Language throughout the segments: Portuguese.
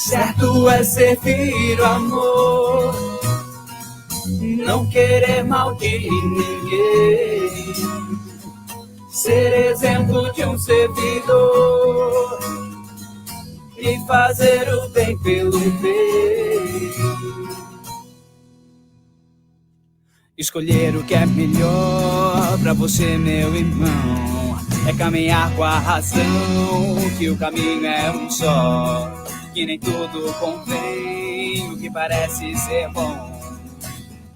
Certo é servir o amor, não querer mal de ninguém, ser exemplo de um servidor e fazer o bem pelo bem. Escolher o que é melhor pra você, meu irmão, é caminhar com a razão, que o caminho é um só, que nem tudo convém, o que parece ser bom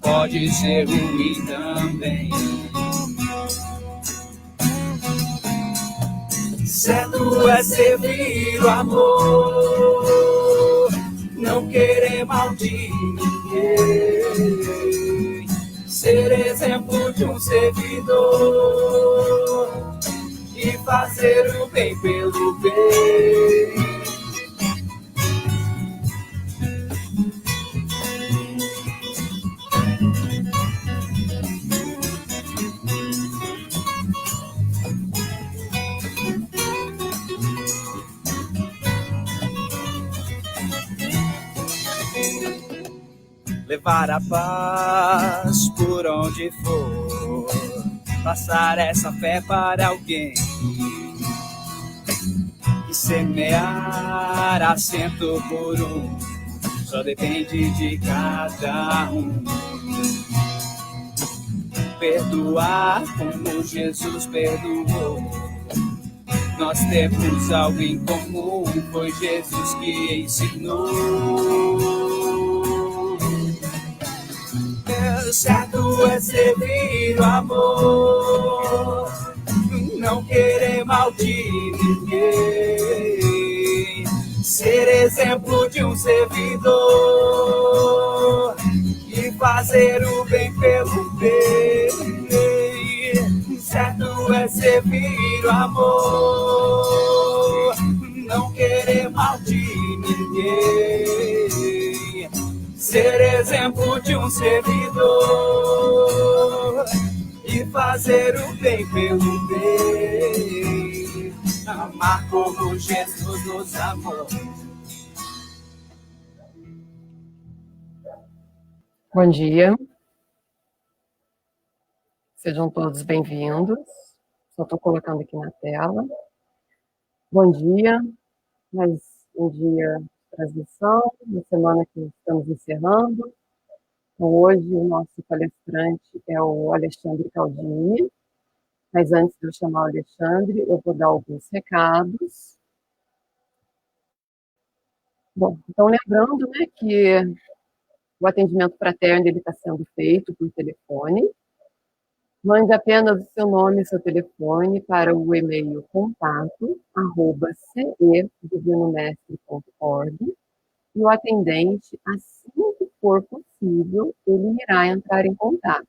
pode ser ruim também. Certo é servir o amor, não querer mal de ninguém, ser exemplo de um servidor e fazer o bem pelo bem. Levar a paz por onde for, passar essa fé para alguém e semear assento por um, só depende de cada um. Perdoar como Jesus perdoou, nós temos algo em comum, foi Jesus que ensinou. Certo é servir o amor, não querer mal de ninguém, ser exemplo de um servidor e fazer o bem pelo bem. Certo é servir o amor, não querer mal de ninguém, ser exemplo de um servidor e fazer o bem pelo bem, amar como Jesus nos amou. Bom dia, sejam todos bem-vindos. Só estou colocando aqui na tela. Bom dia, mais um dia de transmissão, uma semana que estamos encerrando. Então, hoje o nosso palestrante é o Alexandre Caldini, mas antes de eu chamar o Alexandre, eu vou dar alguns recados. Bom, então lembrando, né, que o atendimento fraterno está sendo feito por telefone. Mande apenas o seu nome e seu telefone para o e-mail contato@cedivinomestre.org e o atendente, assim que for possível, ele irá entrar em contato.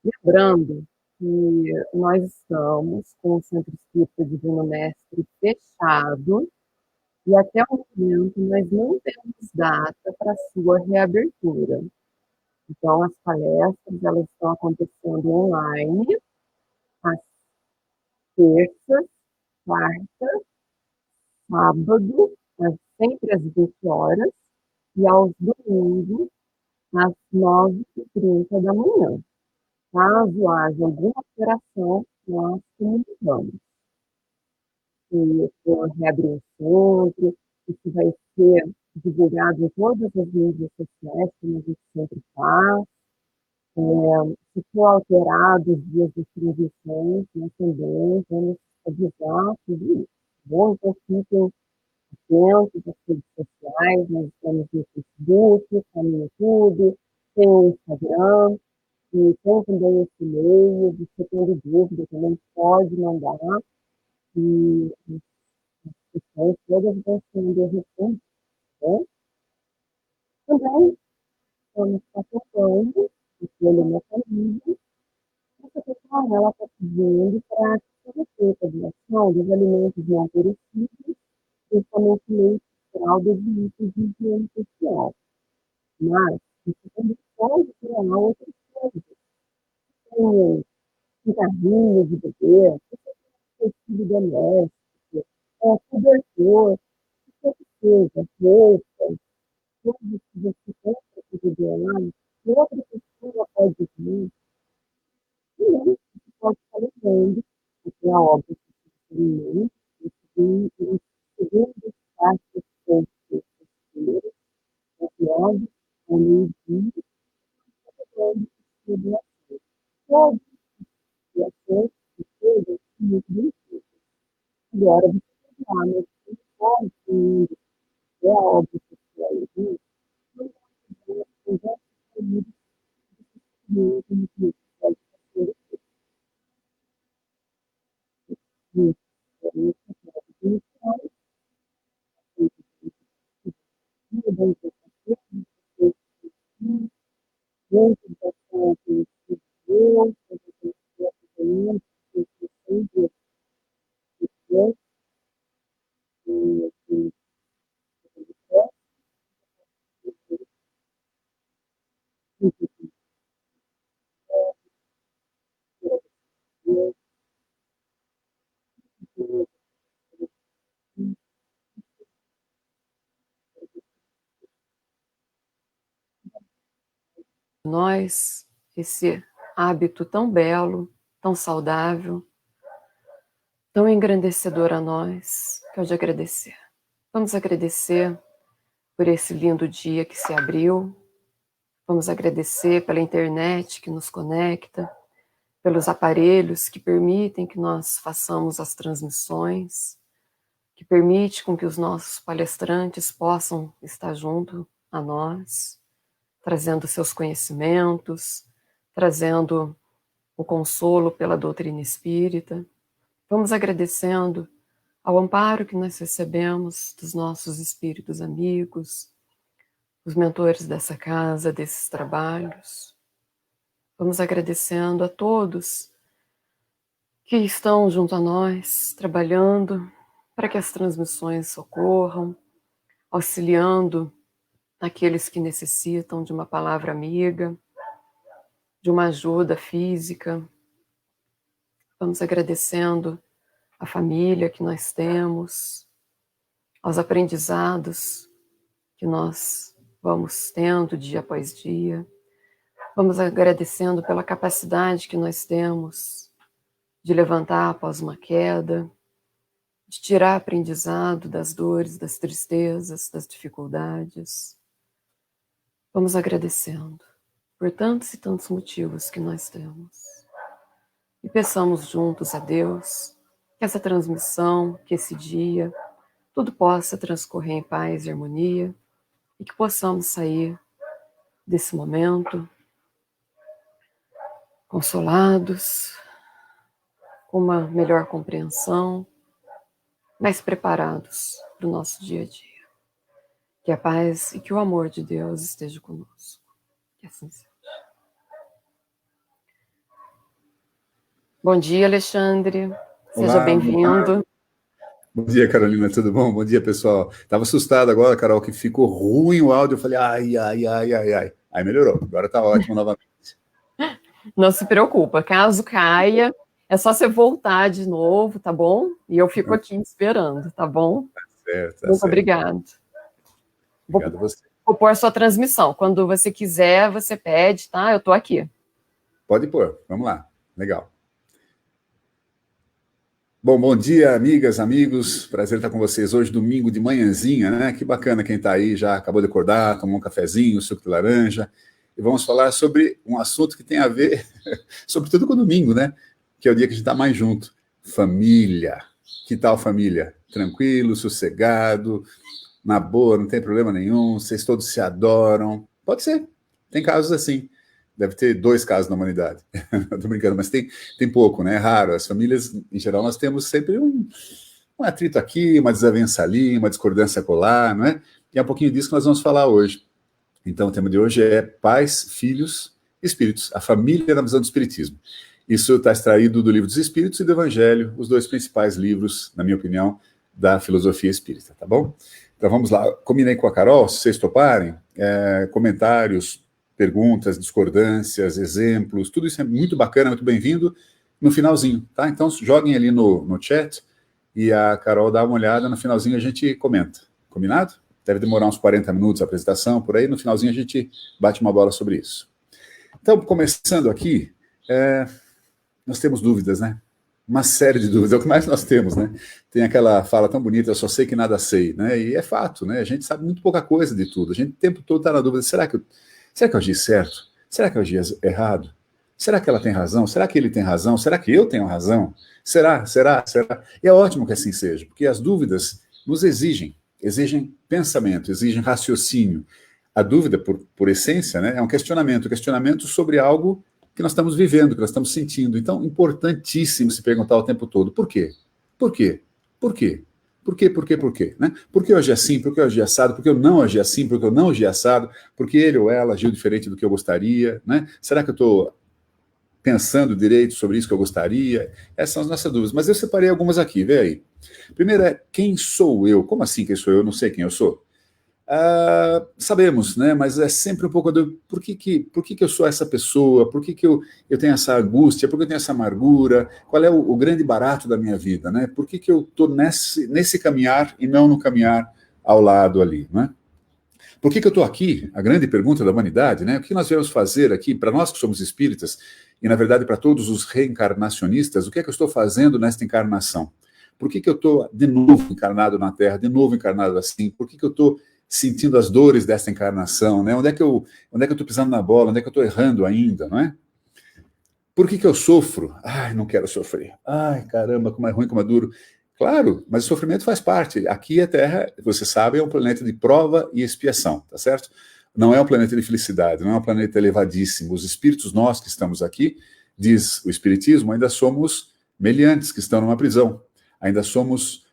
Lembrando que nós estamos com o Centro Espírita Divino Mestre fechado e até o momento nós não temos data para sua reabertura. Então, as palestras elas estão acontecendo online, às terças, quartas, sábado, sempre às 20 horas, e aos domingos, às 9h30 da manhã. Caso haja alguma alteração, nós comunicamos. Se for reabrir o centro, isso vai ser divulgado em todas as mídias sociais, como a gente sempre faz. Se for alterado os dias de transmissões, nós também vamos avisar tudo isso. Bom, então fiquem atentos às redes sociais, nós estamos no Facebook, estamos no YouTube, tem o Instagram, e tem também esse e-mail, você tendo dúvida também pode mandar, e as questões todas vão sendo respondidas. Né? Também estamos acompanhando aquele mecanismo. Essa pessoa ela está pedindo para que seja feita a doação dos alimentos não perecíveis, principalmente leite, fraldas e itens de higiene pessoal. Mas isso também pode criar outras coisas. Tem cigarrinho de bebê, tecido doméstico, cobertor, o que seja roupa, tudo que você compra para beber online, que outra pessoa pode ver, e não você pode estar levando, porque é óbvio que não, o segundo espaço foi terceiro, confiado, com meio-dia, falando sobre ações. Todas as ações que sejam muito bem feitas. Agora, você tem lá, mas você não pode ir, é óbvio que você vai ir, não vai conversa comigo, muito, muito, muito, pode fazer muito, muito, muito, nós esse hábito tão belo, tão saudável, tão engrandecedor a nós, que é o de agradecer. Vamos agradecer por esse lindo dia que se abriu, vamos agradecer pela internet que nos conecta, pelos aparelhos que permitem que nós façamos as transmissões, que permite com que os nossos palestrantes possam estar junto a nós, trazendo seus conhecimentos, trazendo o consolo pela doutrina espírita. Vamos agradecendo ao amparo que nós recebemos dos nossos espíritos amigos, os mentores dessa casa, desses trabalhos. Vamos agradecendo a todos que estão junto a nós, trabalhando para que as transmissões ocorram, auxiliando aqueles que necessitam de uma palavra amiga, de uma ajuda física. Vamos agradecendo a família que nós temos, aos aprendizados que nós vamos tendo dia após dia. Vamos agradecendo pela capacidade que nós temos de levantar após uma queda, de tirar aprendizado das dores, das tristezas, das dificuldades. Vamos agradecendo por tantos e tantos motivos que nós temos. E peçamos juntos a Deus que essa transmissão, que esse dia, tudo possa transcorrer em paz e harmonia e que possamos sair desse momento consolados, com uma melhor compreensão, mais preparados para o nosso dia a dia. Que a paz e que o amor de Deus esteja conosco. Que assim seja. Bom dia, Alexandre. Seja bem-vindo. Bom dia, Carolina, tudo bom? Bom dia, pessoal. Estava assustado agora, Carol, que ficou ruim o áudio. Eu falei, ai. Aí melhorou, agora está ótimo novamente. Não se preocupa, caso caia, é só você voltar de novo, tá bom? E eu fico aqui esperando, tá bom? Tá certo. Muito obrigado. Obrigado a você. Vou pôr a sua transmissão. Quando você quiser, você pede, tá? Eu tô aqui. Pode pôr, vamos lá. Legal. Bom dia, amigas, amigos. Prazer estar com vocês hoje, domingo de manhãzinha, né? Que bacana quem está aí, já acabou de acordar, tomou um cafezinho, suco de laranja. E vamos falar sobre um assunto que tem a ver, sobretudo com o domingo, né? Que é o dia que a gente está mais junto. Família. Que tal família? Tranquilo, sossegado, na boa, não tem problema nenhum, vocês todos se adoram. Pode ser, tem casos assim. Deve ter 2 casos na humanidade. Estou brincando, mas tem pouco, né? É raro. As famílias, em geral, nós temos sempre um atrito aqui, uma desavença ali, uma discordância acolá, não é? E é um pouquinho disso que nós vamos falar hoje. Então, o tema de hoje é pais, filhos, espíritos. A família na visão do espiritismo. Isso está extraído do Livro dos Espíritos e do Evangelho, os 2 principais livros, na minha opinião, da filosofia espírita, tá bom? Então, vamos lá. Combinei com a Carol, se vocês toparem, comentários, perguntas, discordâncias, exemplos, tudo isso é muito bacana, muito bem-vindo no finalzinho, tá? Então, joguem ali no chat e a Carol dá uma olhada, no finalzinho a gente comenta. Combinado? Deve demorar uns 40 minutos a apresentação, por aí, no finalzinho a gente bate uma bola sobre isso. Então, começando aqui, nós temos dúvidas, né? Uma série de dúvidas, é o que mais nós temos, né? Tem aquela fala tão bonita, eu só sei que nada sei, né? E é fato, né? A gente sabe muito pouca coisa de tudo. A gente o tempo todo está na dúvida, será que eu agi certo? Será que eu agi errado? Será que ela tem razão? Será que ele tem razão? Será que eu tenho razão? Será? E é ótimo que assim seja, porque as dúvidas nos exigem pensamento, exigem raciocínio. A dúvida, por essência, né, é um questionamento sobre algo que nós estamos vivendo, que nós estamos sentindo. Então, importantíssimo se perguntar o tempo todo, por quê? Por quê? Por quê? Por quê? Né? Por que eu agi assim? Por que eu agi assado? Por que eu não agi assim? Por que eu não agi assado? Por que ele ou ela agiu diferente do que eu gostaria? Né? Será que eu estou pensando direito sobre isso que eu gostaria? Essas são as nossas dúvidas. Mas eu separei algumas aqui, vê aí. Primeiro é, quem sou eu? Como assim quem sou eu? Eu não sei quem eu sou. Sabemos, né? Mas é sempre um pouco do por que eu sou essa pessoa, por que eu tenho essa angústia, por que eu tenho essa amargura, qual é o grande barato da minha vida, né? Por que eu estou nesse caminhar e não no caminhar ao lado ali, né? Por que eu estou aqui? A grande pergunta da humanidade, né? O que nós viemos fazer aqui, para nós que somos espíritas, e na verdade para todos os reencarnacionistas, o que é que eu estou fazendo nesta encarnação? Por que eu estou de novo encarnado na Terra, de novo encarnado assim? Por que eu estou sentindo as dores dessa encarnação, né? Onde é que eu estou pisando na bola? Onde é que eu estou errando ainda, não é? Por que eu sofro? Ai, não quero sofrer. Ai, caramba, como é ruim, como é duro. Claro, mas o sofrimento faz parte. Aqui a Terra, você sabe, é um planeta de prova e expiação, tá certo? Não é um planeta de felicidade, não é um planeta elevadíssimo. Os espíritos, nós que estamos aqui, diz o Espiritismo, ainda somos meliantes que estão numa prisão. Ainda somos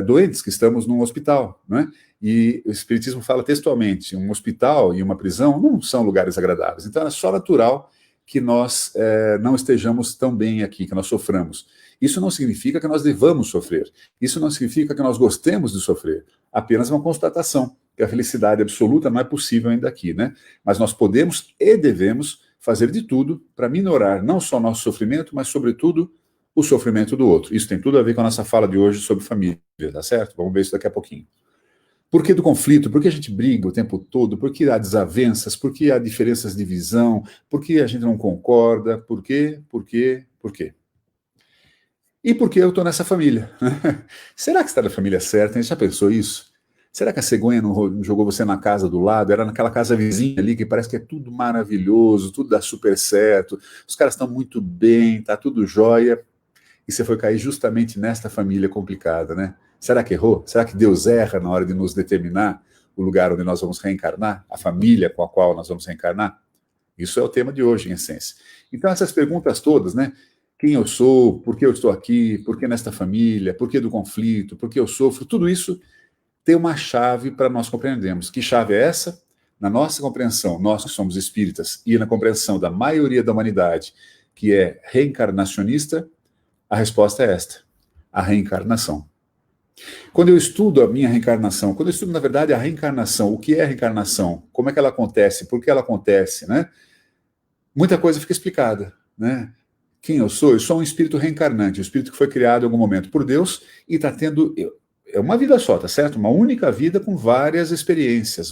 doentes que estamos num hospital, né? E o Espiritismo fala textualmente, um hospital e uma prisão não são lugares agradáveis. Então é só natural que nós não estejamos tão bem aqui, que nós soframos. Isso não significa que nós devamos sofrer. Isso não significa que nós gostemos de sofrer. Apenas uma constatação, que a felicidade absoluta não é possível ainda aqui, né? Mas nós podemos e devemos fazer de tudo para minorar não só nosso sofrimento, mas, sobretudo, o sofrimento do outro. Isso tem tudo a ver com a nossa fala de hoje sobre família, tá certo? Vamos ver isso daqui a pouquinho. Por que do conflito? Por que a gente briga o tempo todo? Por que há desavenças? Por que há diferenças de visão? Por que a gente não concorda? Por quê? E por que eu estou nessa família? Será que está na família certa? Você já pensou isso? Será que a cegonha não jogou você na casa do lado? Era naquela casa vizinha ali que parece que é tudo maravilhoso, tudo dá super certo, os caras estão muito bem, tá tudo jóia. E você foi cair justamente nesta família complicada, né? Será que errou? Será que Deus erra na hora de nos determinar o lugar onde nós vamos reencarnar? A família com a qual nós vamos reencarnar? Isso é o tema de hoje, em essência. Então, essas perguntas todas, né? Quem eu sou? Por que eu estou aqui? Por que nesta família? Por que do conflito? Por que eu sofro? Tudo isso tem uma chave para nós compreendermos. Que chave é essa? Na nossa compreensão, nós que somos espíritas, e na compreensão da maioria da humanidade, que é reencarnacionista, a resposta é esta: a reencarnação. Quando eu estudo a minha reencarnação, quando eu estudo, na verdade, a reencarnação, o que é a reencarnação, como é que ela acontece, por que ela acontece, né? Muita coisa fica explicada, né? Quem eu sou? Eu sou um espírito reencarnante, um espírito que foi criado em algum momento por Deus e está tendo... É uma vida só, tá certo? Uma única vida com várias experiências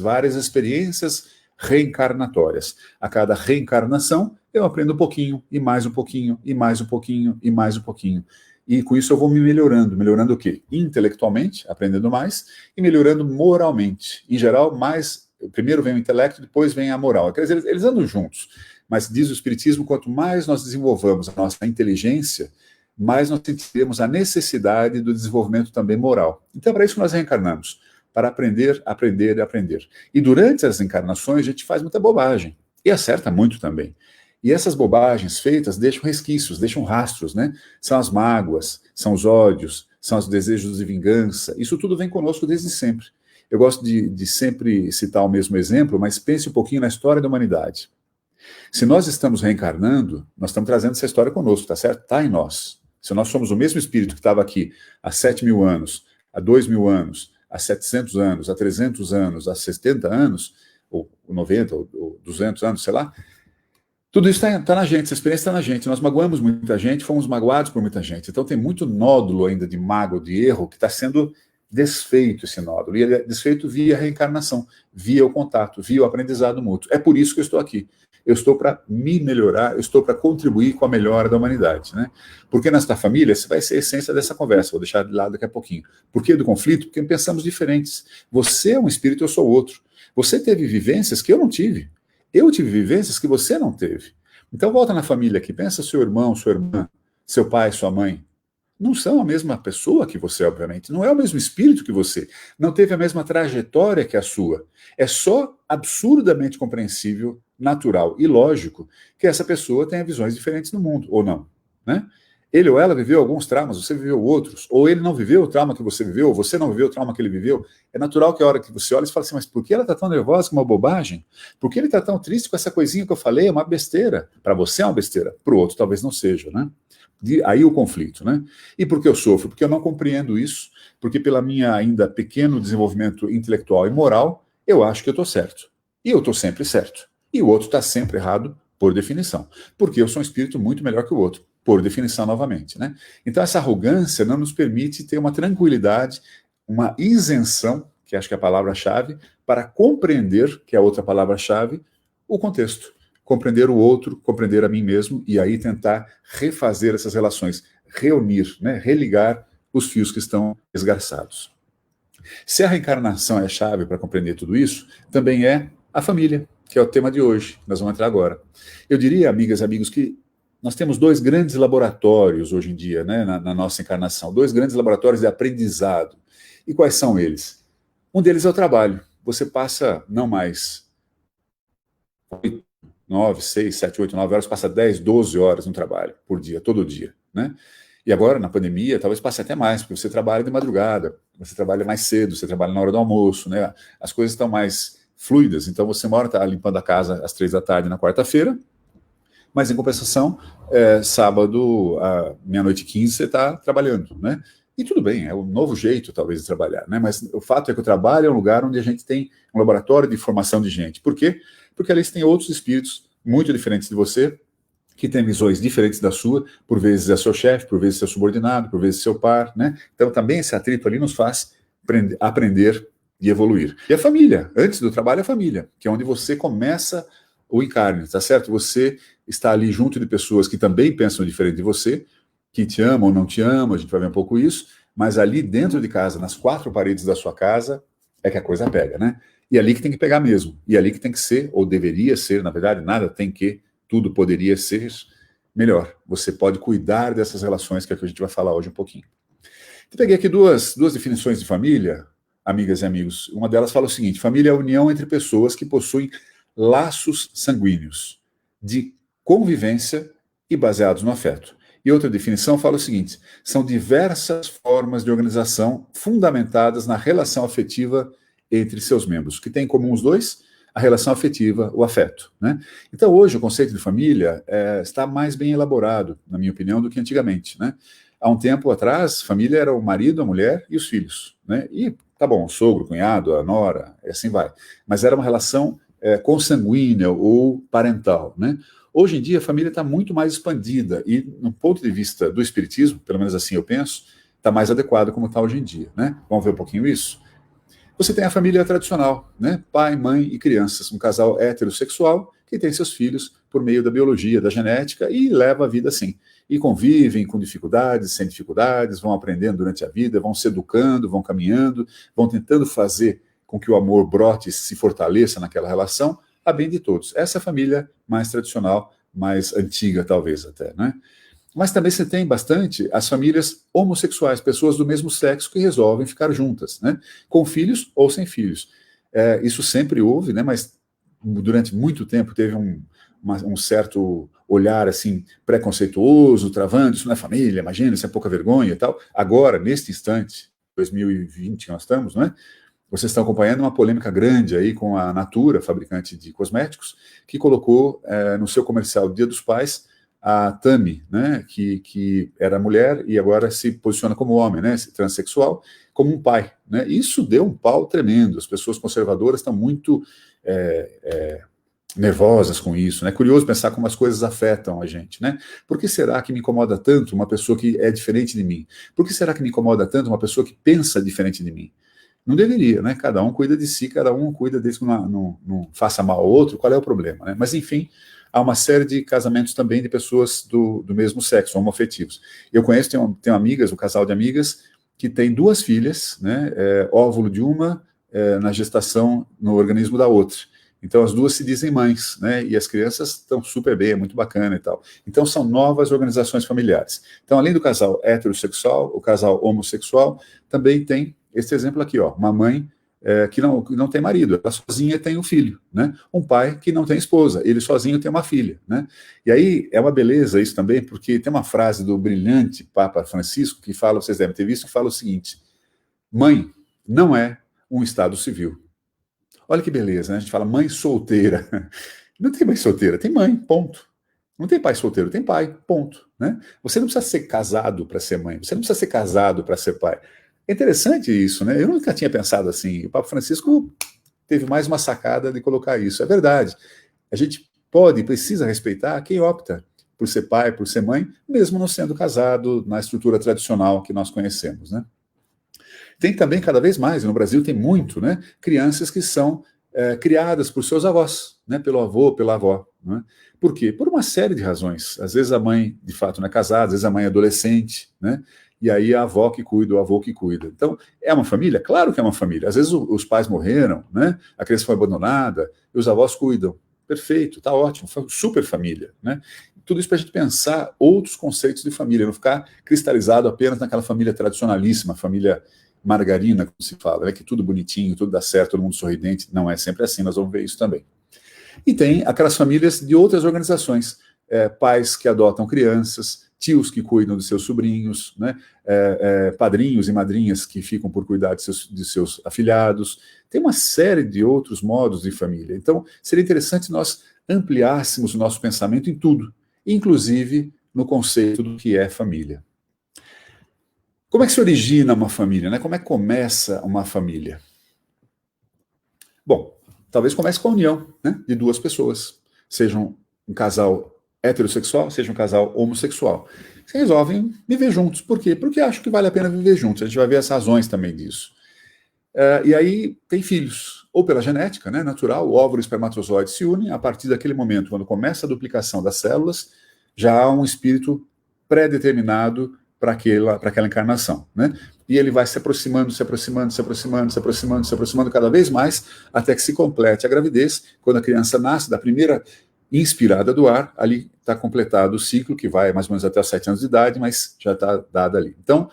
reencarnatórias. A cada reencarnação, eu aprendo um pouquinho, e mais um pouquinho, e mais um pouquinho, e mais um pouquinho. E com isso eu vou me melhorando. Melhorando o quê? Intelectualmente, aprendendo mais, e melhorando moralmente. Em geral, mais... Primeiro vem o intelecto, depois vem a moral. Quer dizer, eles andam juntos. Mas diz o Espiritismo, quanto mais nós desenvolvamos a nossa inteligência, mais nós sentiremos a necessidade do desenvolvimento também moral. Então, para isso que nós reencarnamos. Para aprender, aprender e aprender. E durante as encarnações, a gente faz muita bobagem. E acerta muito também. E essas bobagens feitas deixam resquícios, deixam rastros, né? São as mágoas, são os ódios, são os desejos de vingança. Isso tudo vem conosco desde sempre. Eu gosto de sempre citar o mesmo exemplo, mas pense um pouquinho na história da humanidade. Se nós estamos reencarnando, nós estamos trazendo essa história conosco, tá certo? Está em nós. Se nós somos o mesmo espírito que estava aqui há 7.000 anos, há 2.000 anos, há 700 anos, há 300 anos, há 70 anos, ou 90, ou 200 anos, sei lá, tudo isso está na gente, essa experiência está na gente. Nós magoamos muita gente, fomos magoados por muita gente. Então tem muito nódulo ainda de mágoa, de erro, que está sendo desfeito esse nódulo. E ele é desfeito via reencarnação, via o contato, via o aprendizado mútuo. É por isso que eu estou aqui. Eu estou para me melhorar, eu estou para contribuir com a melhora da humanidade, né? Porque nesta família, essa vai ser a essência dessa conversa, vou deixar de lado daqui a pouquinho. Por que do conflito? Porque pensamos diferentes. Você é um espírito, eu sou outro. Você teve vivências que eu não tive. Eu tive vivências que você não teve. Então volta na família aqui, pensa seu irmão, sua irmã, seu pai, sua mãe. Não são a mesma pessoa que você, obviamente. Não é o mesmo espírito que você. Não teve a mesma trajetória que a sua. É só absurdamente compreensível, natural e lógico que essa pessoa tenha visões diferentes no mundo, ou não, né? Ele ou ela viveu alguns traumas, você viveu outros, ou ele não viveu o trauma que você viveu, ou você não viveu o trauma que ele viveu. É natural que a hora que você olha, você fala assim, mas por que ela está tão nervosa com uma bobagem? Por que ele está tão triste com essa coisinha que eu falei? É uma besteira. Para você é uma besteira, para o outro talvez não seja, né? Aí o conflito, né? E por que eu sofro? Porque eu não compreendo isso, porque pela minha ainda pequeno desenvolvimento intelectual e moral, eu acho que eu estou certo. E eu estou sempre certo. E o outro está sempre errado, por definição. Porque eu sou um espírito muito melhor que o outro, por definição novamente, né? Então essa arrogância não nos permite ter uma tranquilidade, uma isenção, que acho que é a palavra-chave, para compreender, que é a outra palavra-chave, o contexto. Compreender o outro, compreender a mim mesmo, e aí tentar refazer essas relações, reunir, né, religar os fios que estão esgarçados. Se a reencarnação é a chave para compreender tudo isso, também é a família, que é o tema de hoje, nós vamos entrar agora. Eu diria, amigas e amigos, que nós temos dois grandes laboratórios hoje em dia, né, na nossa encarnação, dois grandes laboratórios de aprendizado. E quais são eles? Um deles é o trabalho. Você passa não mais 9, 6, 7, 8, 9 horas, passa 10, 12 horas no trabalho por dia, todo dia, né? E agora, na pandemia, talvez passe até mais, porque você trabalha de madrugada, você trabalha mais cedo, você trabalha na hora do almoço, né? As coisas estão mais fluidas, então você uma hora está limpando a casa às 3 da tarde na quarta-feira, mas em compensação, sábado, meia-noite e 15, você está trabalhando, né? E tudo bem, é um novo jeito, talvez, de trabalhar, né? Mas o fato é que o trabalho é um lugar onde a gente tem um laboratório de formação de gente. Por quê? Porque ali tem outros espíritos muito diferentes de você, que têm visões diferentes da sua, por vezes é seu chefe, por vezes é seu subordinado, por vezes seu par, né? Então também esse atrito ali nos faz aprender e evoluir. E a família, antes do trabalho, a família, que é onde você começa o encarne, tá certo? Você está ali junto de pessoas que também pensam diferente de você, que te amam ou não te amam, a gente vai ver um pouco isso, mas ali dentro de casa, nas quatro paredes da sua casa, é que a coisa pega, né? E é ali que tem que pegar mesmo. E é ali que tem que ser, ou deveria ser, na verdade, nada tem que, tudo poderia ser melhor. Você pode cuidar dessas relações, que é o que a gente vai falar hoje um pouquinho. Eu peguei aqui duas definições de família, amigas e amigos. Uma delas fala o seguinte: família é a união entre pessoas que possuem laços sanguíneos, de convivência e baseados no afeto. E outra definição fala o seguinte: são diversas formas de organização fundamentadas na relação afetiva entre seus membros. O que tem em comum os dois? A relação afetiva, o afeto, né? Então, hoje, o conceito de família está mais bem elaborado, na minha opinião, do que antigamente, né? Há um tempo atrás, família era o marido, a mulher e os filhos, né? E, tá bom, o sogro, o cunhado, a nora, e assim vai. Mas era uma relação consanguínea ou parental, né? Hoje em dia, a família está muito mais expandida e, no ponto de vista do espiritismo, pelo menos assim eu penso, está mais adequado como está hoje em dia, né? Vamos ver um pouquinho isso? Você tem a família tradicional, né? Pai, mãe e crianças, um casal heterossexual que tem seus filhos por meio da biologia, da genética e leva a vida assim. E convivem com dificuldades, sem dificuldades, vão aprendendo durante a vida, vão se educando, vão caminhando, vão tentando fazer com que o amor brote e se fortaleça naquela relação, a bem de todos. Essa é a família mais tradicional, mais antiga talvez até, né? Mas também você tem bastante as famílias homossexuais, pessoas do mesmo sexo que resolvem ficar juntas, né? Com filhos ou sem filhos. Isso sempre houve, né? Mas durante muito tempo teve um certo olhar assim preconceituoso, travando, isso não é família, imagina, isso é pouca vergonha e tal. Agora, neste instante, 2020 que nós estamos, né? Vocês estão acompanhando uma polêmica grande aí com a Natura, fabricante de cosméticos, que colocou no seu comercial Dia dos Pais a Tami, né, que era mulher e agora se posiciona como homem, né, transexual, como um pai, né? Isso deu um pau tremendo. As pessoas conservadoras estão muito nervosas com isso, né? Curioso pensar como as coisas afetam a gente, né? Por que será que me incomoda tanto uma pessoa que é diferente de mim? Por que será que me incomoda tanto uma pessoa que pensa diferente de mim? Não deveria, né? Cada um cuida de si, cada um cuida desse que não faça mal ao outro, qual é o problema, né? Mas, enfim, há uma série de casamentos também de pessoas do mesmo sexo, homoafetivos. Eu conheço, tenho amigas, um casal de amigas, que tem 2 filhas, né? Óvulo de uma, na gestação no organismo da outra. Então, as duas se dizem mães, né? E as crianças estão super bem, é muito bacana e tal. Então, são novas organizações familiares. Então, além do casal heterossexual, o casal homossexual também tem esse exemplo aqui, ó, uma mãe que não tem marido, ela sozinha tem um filho, né? Um pai que não tem esposa, ele sozinho tem uma filha, né? E aí é uma beleza isso também, porque tem uma frase do brilhante Papa Francisco que fala, vocês devem ter visto, que fala o seguinte: mãe não é um estado civil. Olha que beleza, né? A gente fala mãe solteira. Não tem mãe solteira, tem mãe, ponto. Não tem pai solteiro, tem pai, ponto. Né? Você não precisa ser casado para ser mãe, você não precisa ser casado para ser pai. É interessante isso, né? Eu nunca tinha pensado assim. O Papa Francisco teve mais uma sacada de colocar isso. É verdade. A gente pode e precisa respeitar quem opta por ser pai, por ser mãe, mesmo não sendo casado na estrutura tradicional que nós conhecemos, né? Tem também, cada vez mais, no Brasil tem muito, né, crianças que são criadas por seus avós, né, pelo avô, pela avó. Né? Por quê? Por uma série de razões. Às vezes a mãe, de fato, não é casada, às vezes a mãe é adolescente, né? E aí a avó que cuida, o avô que cuida. Então, é uma família? Claro que é uma família. Às vezes os pais morreram, né? A criança foi abandonada, e os avós cuidam. Perfeito, tá ótimo, super família, né? Tudo isso para a gente pensar outros conceitos de família, não ficar cristalizado apenas naquela família tradicionalíssima, família margarina, como se fala, né? Que tudo bonitinho, tudo dá certo, todo mundo sorridente. Não é sempre assim, nós vamos ver isso também. E tem aquelas famílias de outras organizações, pais que adotam crianças, tios que cuidam de seus sobrinhos, né? Padrinhos e madrinhas que ficam por cuidar de seus afilhados. Tem uma série de outros modos de família. Então, seria interessante nós ampliássemos o nosso pensamento em tudo, inclusive no conceito do que é família. Como é que se origina uma família, né? Como é que começa uma família? Bom, talvez comece com a união, né, de 2 pessoas, sejam um casal heterossexual, seja um casal homossexual. Se resolvem viver juntos. Por quê? Porque acham que vale a pena viver juntos. A gente vai ver as razões também disso. E aí tem filhos, ou pela genética, né, natural, o óvulo e o espermatozoide se unem. A partir daquele momento, quando começa a duplicação das células, já há um espírito pré-determinado para aquela encarnação, né? E ele vai se aproximando cada vez mais, até que se complete a gravidez. Quando a criança nasce, da primeira inspirada do ar, ali está completado o ciclo, que vai mais ou menos até os 7 anos de idade, mas já está dado ali. Então,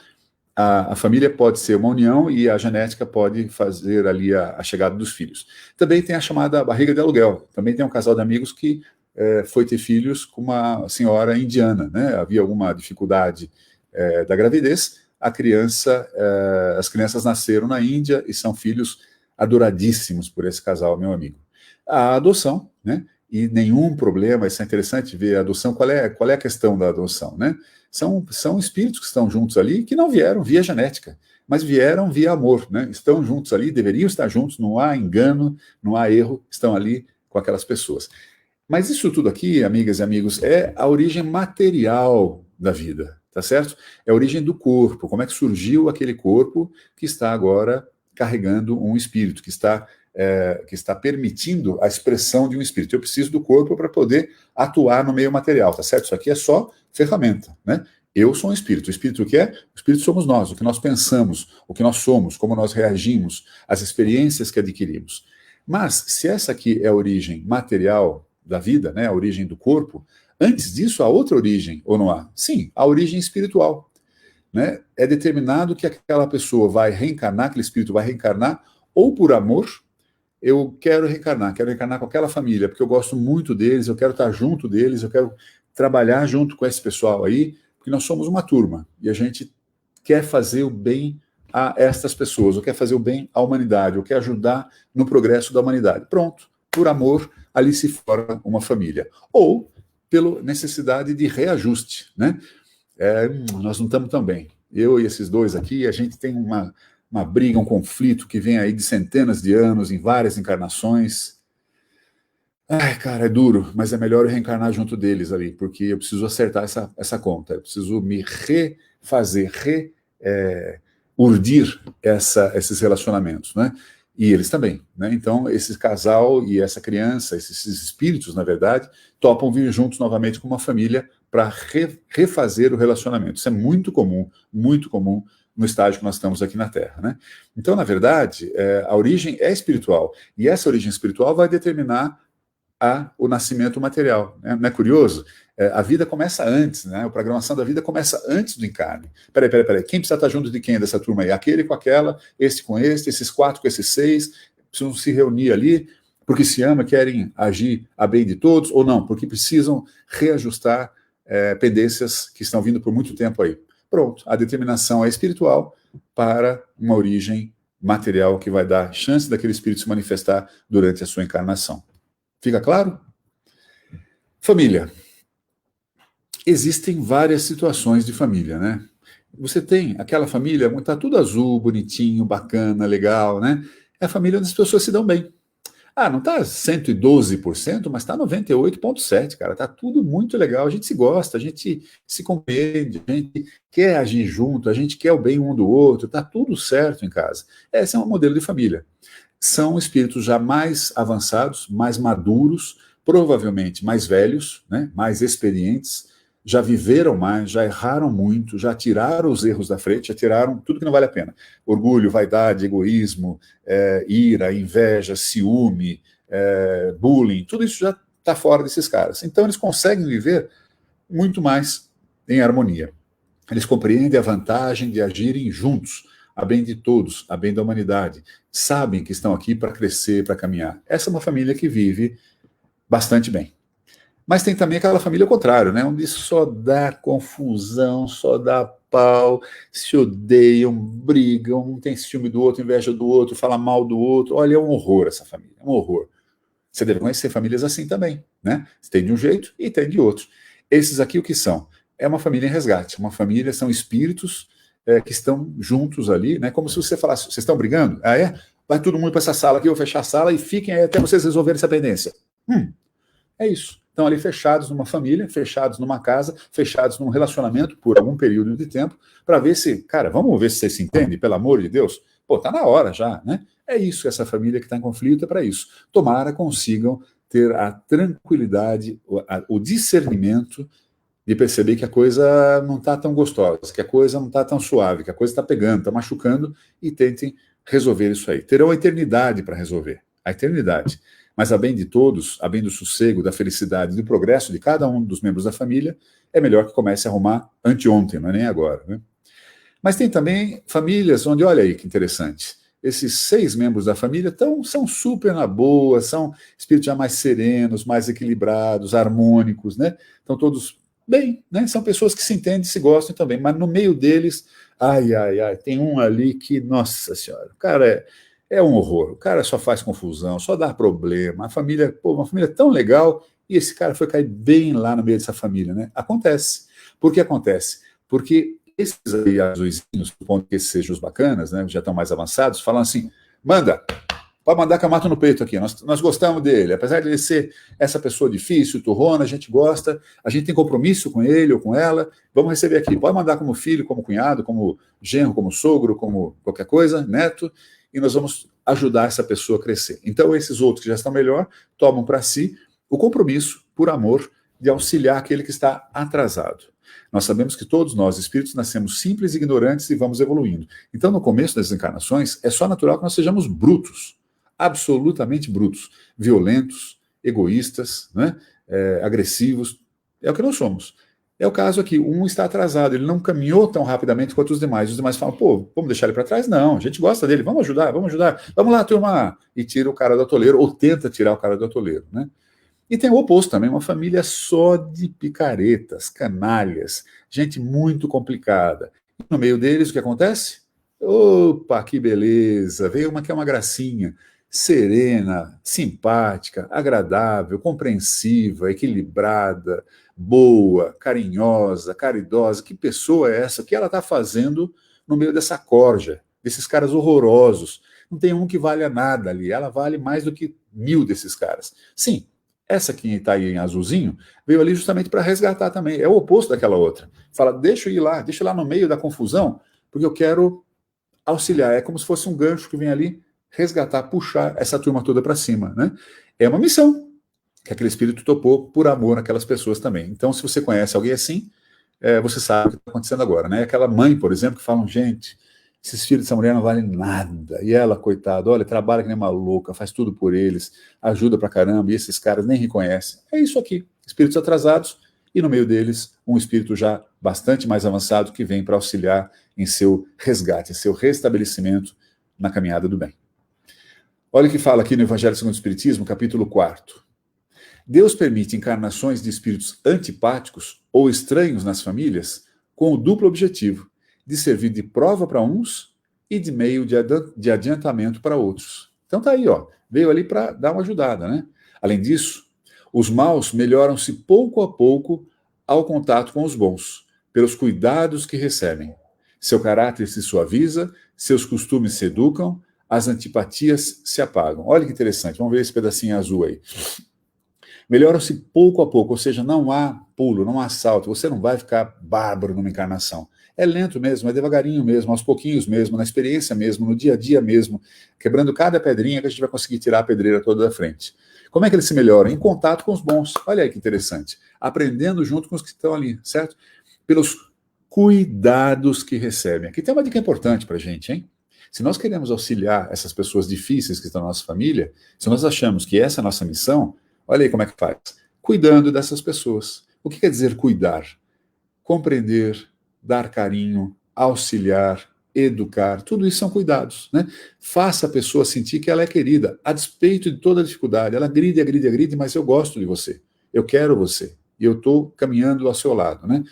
a família pode ser uma união e a genética pode fazer ali a chegada dos filhos. Também tem a chamada barriga de aluguel. Também tem um casal de amigos que foi ter filhos com uma senhora indiana, né? Havia alguma dificuldade da gravidez, as crianças nasceram na Índia e são filhos adoradíssimos por esse casal, meu amigo. A adoção, né? E nenhum problema, isso é interessante ver a adoção, qual é a questão da adoção, né? São espíritos que estão juntos ali, que não vieram via genética, mas vieram via amor, né? Estão juntos ali, deveriam estar juntos, não há engano, não há erro, estão ali com aquelas pessoas. Mas isso tudo aqui, amigas e amigos, é a origem material da vida, tá certo? É a origem do corpo, como é que surgiu aquele corpo que está agora carregando um espírito, que está permitindo a expressão de um espírito. Eu preciso do corpo para poder atuar no meio material, tá certo? Isso aqui é só ferramenta, né? Eu sou um espírito. O espírito o que é? O espírito somos nós, o que nós pensamos, o que nós somos, como nós reagimos, as experiências que adquirimos. Mas, se essa aqui é a origem material da vida, né, a origem do corpo, antes disso há outra origem, ou não há? Sim, a origem espiritual. Né? É determinado que aquela pessoa vai reencarnar, aquele espírito vai reencarnar, ou por amor. Eu quero reencarnar com aquela família, porque eu gosto muito deles, eu quero estar junto deles, eu quero trabalhar junto com esse pessoal aí, porque nós somos uma turma, e a gente quer fazer o bem a estas pessoas, ou quer fazer o bem à humanidade, ou quer ajudar no progresso da humanidade. Pronto, por amor, ali se forma uma família. Ou pela necessidade de reajuste, né? Nós não estamos tão bem. Eu e esses dois aqui, a gente tem uma briga, um conflito que vem aí de centenas de anos, em várias encarnações. Ai, cara, é duro, mas é melhor eu reencarnar junto deles ali, porque eu preciso acertar essa conta, eu preciso me refazer, urdir esses relacionamentos, né? E eles também, né? Então, esse casal e essa criança, esses espíritos, na verdade, topam vir juntos novamente com uma família para refazer o relacionamento. Isso é muito comum no estágio que nós estamos aqui na Terra, né? Então, na verdade, a origem é espiritual, e essa origem espiritual vai determinar o nascimento material. Né? Não é curioso? A vida começa antes, né? A programação da vida começa antes do encarne. Peraí. Quem precisa estar junto de quem dessa turma aí? Aquele com aquela, esse com este, esses 4 com esses 6, precisam se reunir ali, porque se ama, querem agir a bem de todos, ou não, porque precisam reajustar pendências que estão vindo por muito tempo aí. Pronto, a determinação é espiritual para uma origem material que vai dar chance daquele espírito se manifestar durante a sua encarnação. Fica claro? Família. Existem várias situações de família, né? Você tem aquela família, tá tudo azul, bonitinho, bacana, legal, né? É a família onde as pessoas se dão bem. Não tá 112%, mas tá 98,7%, cara. Tá tudo muito legal. A gente se gosta, a gente se compreende, a gente quer agir junto, a gente quer o bem um do outro, tá tudo certo em casa. Esse é um modelo de família. São espíritos já mais avançados, mais maduros, provavelmente mais velhos, né, mais experientes, já viveram mais, já erraram muito, já tiraram os erros da frente, já tiraram tudo que não vale a pena. Orgulho, vaidade, egoísmo, ira, inveja, ciúme, bullying, tudo isso já está fora desses caras. Então eles conseguem viver muito mais em harmonia. Eles compreendem a vantagem de agirem juntos, a bem de todos, a bem da humanidade. Sabem que estão aqui para crescer, para caminhar. Essa é uma família que vive bastante bem. Mas tem também aquela família ao contrário, né? Onde só dá confusão, só dá pau, se odeiam, brigam, um tem ciúme do outro, inveja do outro, fala mal do outro. Olha, é um horror essa família, é um horror. Você deve conhecer famílias assim também, né? Tem de um jeito e tem de outro. Esses aqui o que são? É uma família em resgate. Uma família são espíritos que estão juntos ali, né? Como se você falasse, vocês estão brigando? Vai todo mundo para essa sala aqui, eu vou fechar a sala e fiquem aí até vocês resolverem essa pendência. É isso. Estão ali fechados numa família, fechados numa casa, fechados num relacionamento por algum período de tempo, para ver se, cara, vamos ver se vocês se entendem, pelo amor de Deus. Pô, tá na hora já, né? É isso, essa família que está em conflito é para isso. Tomara consigam ter a tranquilidade, o discernimento de perceber que a coisa não está tão gostosa, que a coisa não está tão suave, que a coisa está pegando, está machucando, e tentem resolver isso aí. Terão a eternidade para resolver, a eternidade. Mas a bem de todos, a bem do sossego, da felicidade, do progresso de cada um dos membros da família, é melhor que comece a arrumar anteontem, não é nem agora, né? Mas tem também famílias onde, olha aí que interessante, esses 6 membros da família são super na boa, são espíritos já mais serenos, mais equilibrados, harmônicos, né? Estão todos bem, né? São pessoas que se entendem, se gostam também, mas no meio deles, tem um ali que, nossa senhora, o cara é um horror, o cara só faz confusão, só dá problema, uma família tão legal, e esse cara foi cair bem lá no meio dessa família, né? Acontece. Por que acontece? Porque esses aí azuizinhos, supondo que esses sejam os bacanas, né, já estão mais avançados, falam assim, pode mandar que eu mato no peito aqui, nós gostamos dele, apesar de ele ser essa pessoa difícil, turrona, a gente gosta, a gente tem compromisso com ele ou com ela, vamos receber aqui, pode mandar como filho, como cunhado, como genro, como sogro, como qualquer coisa, neto, e nós vamos ajudar essa pessoa a crescer. Então esses outros que já estão melhor, tomam para si o compromisso, por amor, de auxiliar aquele que está atrasado. Nós sabemos que todos nós, espíritos, nascemos simples e ignorantes e vamos evoluindo. Então, no começo das encarnações, é só natural que nós sejamos brutos, absolutamente brutos, violentos, egoístas, né? Agressivos. É o que nós somos. É o caso aqui, um está atrasado, ele não caminhou tão rapidamente quanto os demais falam, pô, vamos deixar ele para trás? Não, a gente gosta dele, vamos ajudar, vamos lá, turma, e tira o cara do atoleiro, ou tenta tirar o cara do atoleiro, né? E tem o oposto também, uma família só de picaretas, canalhas, gente muito complicada. E no meio deles, o que acontece? Opa, que beleza! Veio uma que é uma gracinha, serena, simpática, agradável, compreensiva, equilibrada, boa, carinhosa, caridosa. Que pessoa é essa? O que ela está fazendo no meio dessa corja, desses caras horrorosos? Não tem um que valha nada ali, ela vale mais do que 1000 desses caras. Sim, Essa que está aí em azulzinho veio ali justamente para resgatar também. É o oposto daquela outra. Fala, deixa eu ir lá no meio da confusão, porque eu quero auxiliar. É como se fosse um gancho que vem ali resgatar, puxar essa turma toda para cima, né? É uma missão que aquele espírito topou por amor àquelas pessoas também. Então, se você conhece alguém assim, você sabe o que está acontecendo agora, né? Aquela mãe, por exemplo, que falam, gente, esses filhos dessa mulher não valem nada. E ela, coitada, olha, trabalha que nem uma louca, faz tudo por eles, ajuda pra caramba, e esses caras nem reconhecem. É isso aqui, espíritos atrasados, e no meio deles, um espírito já bastante mais avançado que vem para auxiliar em seu resgate, seu restabelecimento na caminhada do bem. Olha o que fala aqui no Evangelho segundo o Espiritismo, capítulo 4. Deus permite encarnações de espíritos antipáticos ou estranhos nas famílias com o duplo objetivo de servir de prova para uns e de meio de adiantamento para outros. Então tá aí, ó, veio ali para dar uma ajudada, né? Além disso, os maus melhoram-se pouco a pouco ao contato com os bons, pelos cuidados que recebem. Seu caráter se suaviza, seus costumes se educam, as antipatias se apagam. Olha que interessante, vamos ver esse pedacinho azul aí. Melhoram-se pouco a pouco, ou seja, não há pulo, não há salto, você não vai ficar bárbaro numa encarnação. É lento mesmo, é devagarinho mesmo, aos pouquinhos mesmo, na experiência mesmo, no dia a dia mesmo, quebrando cada pedrinha que a gente vai conseguir tirar a pedreira toda da frente. Como é que eles se melhoram? Em contato com os bons. Olha aí que interessante. Aprendendo junto com os que estão ali, certo? Pelos cuidados que recebem. Aqui tem uma dica importante para a gente, hein? Se nós queremos auxiliar essas pessoas difíceis que estão na nossa família, se nós achamos que essa é a nossa missão, olha aí como é que faz. Cuidando dessas pessoas. O que quer dizer cuidar? Compreender, dar carinho, auxiliar, educar, tudo isso são cuidados, né? Faça a pessoa sentir que ela é querida, a despeito de toda a dificuldade. Ela agride, mas eu gosto de você, eu quero você, e eu estou caminhando ao seu lado, né?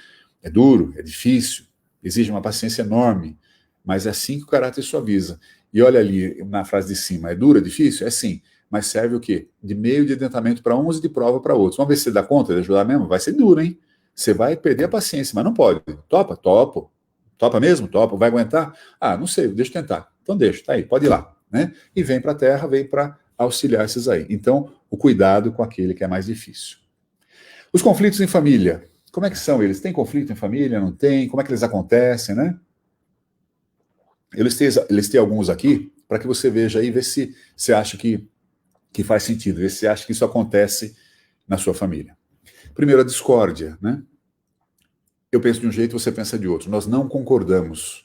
É duro, é difícil, exige uma paciência enorme, mas é assim que o caráter suaviza. E olha ali na frase de cima, é duro, é difícil? É sim, mas serve o quê? De meio de adiantamento para uns e de prova para outros. Vamos ver se você dá conta de ajudar mesmo? Vai ser duro, hein? Você vai perder a paciência, mas não pode. Topa? Topo. Topa mesmo? Topo. Vai aguentar? Ah, não sei, deixa eu tentar. Então deixa, tá aí, pode ir lá, né? E vem para a Terra, vem para auxiliar esses aí. Então, o cuidado com aquele que é mais difícil. Os conflitos em família, como é que são eles? Tem conflito em família? Não tem? Como é que eles acontecem, né? Eu listei alguns aqui para que você veja aí, ver se você acha que faz sentido, ver se você acha que isso acontece na sua família. Primeiro, a discórdia, né? Eu penso de um jeito, você pensa de outro. Nós não concordamos.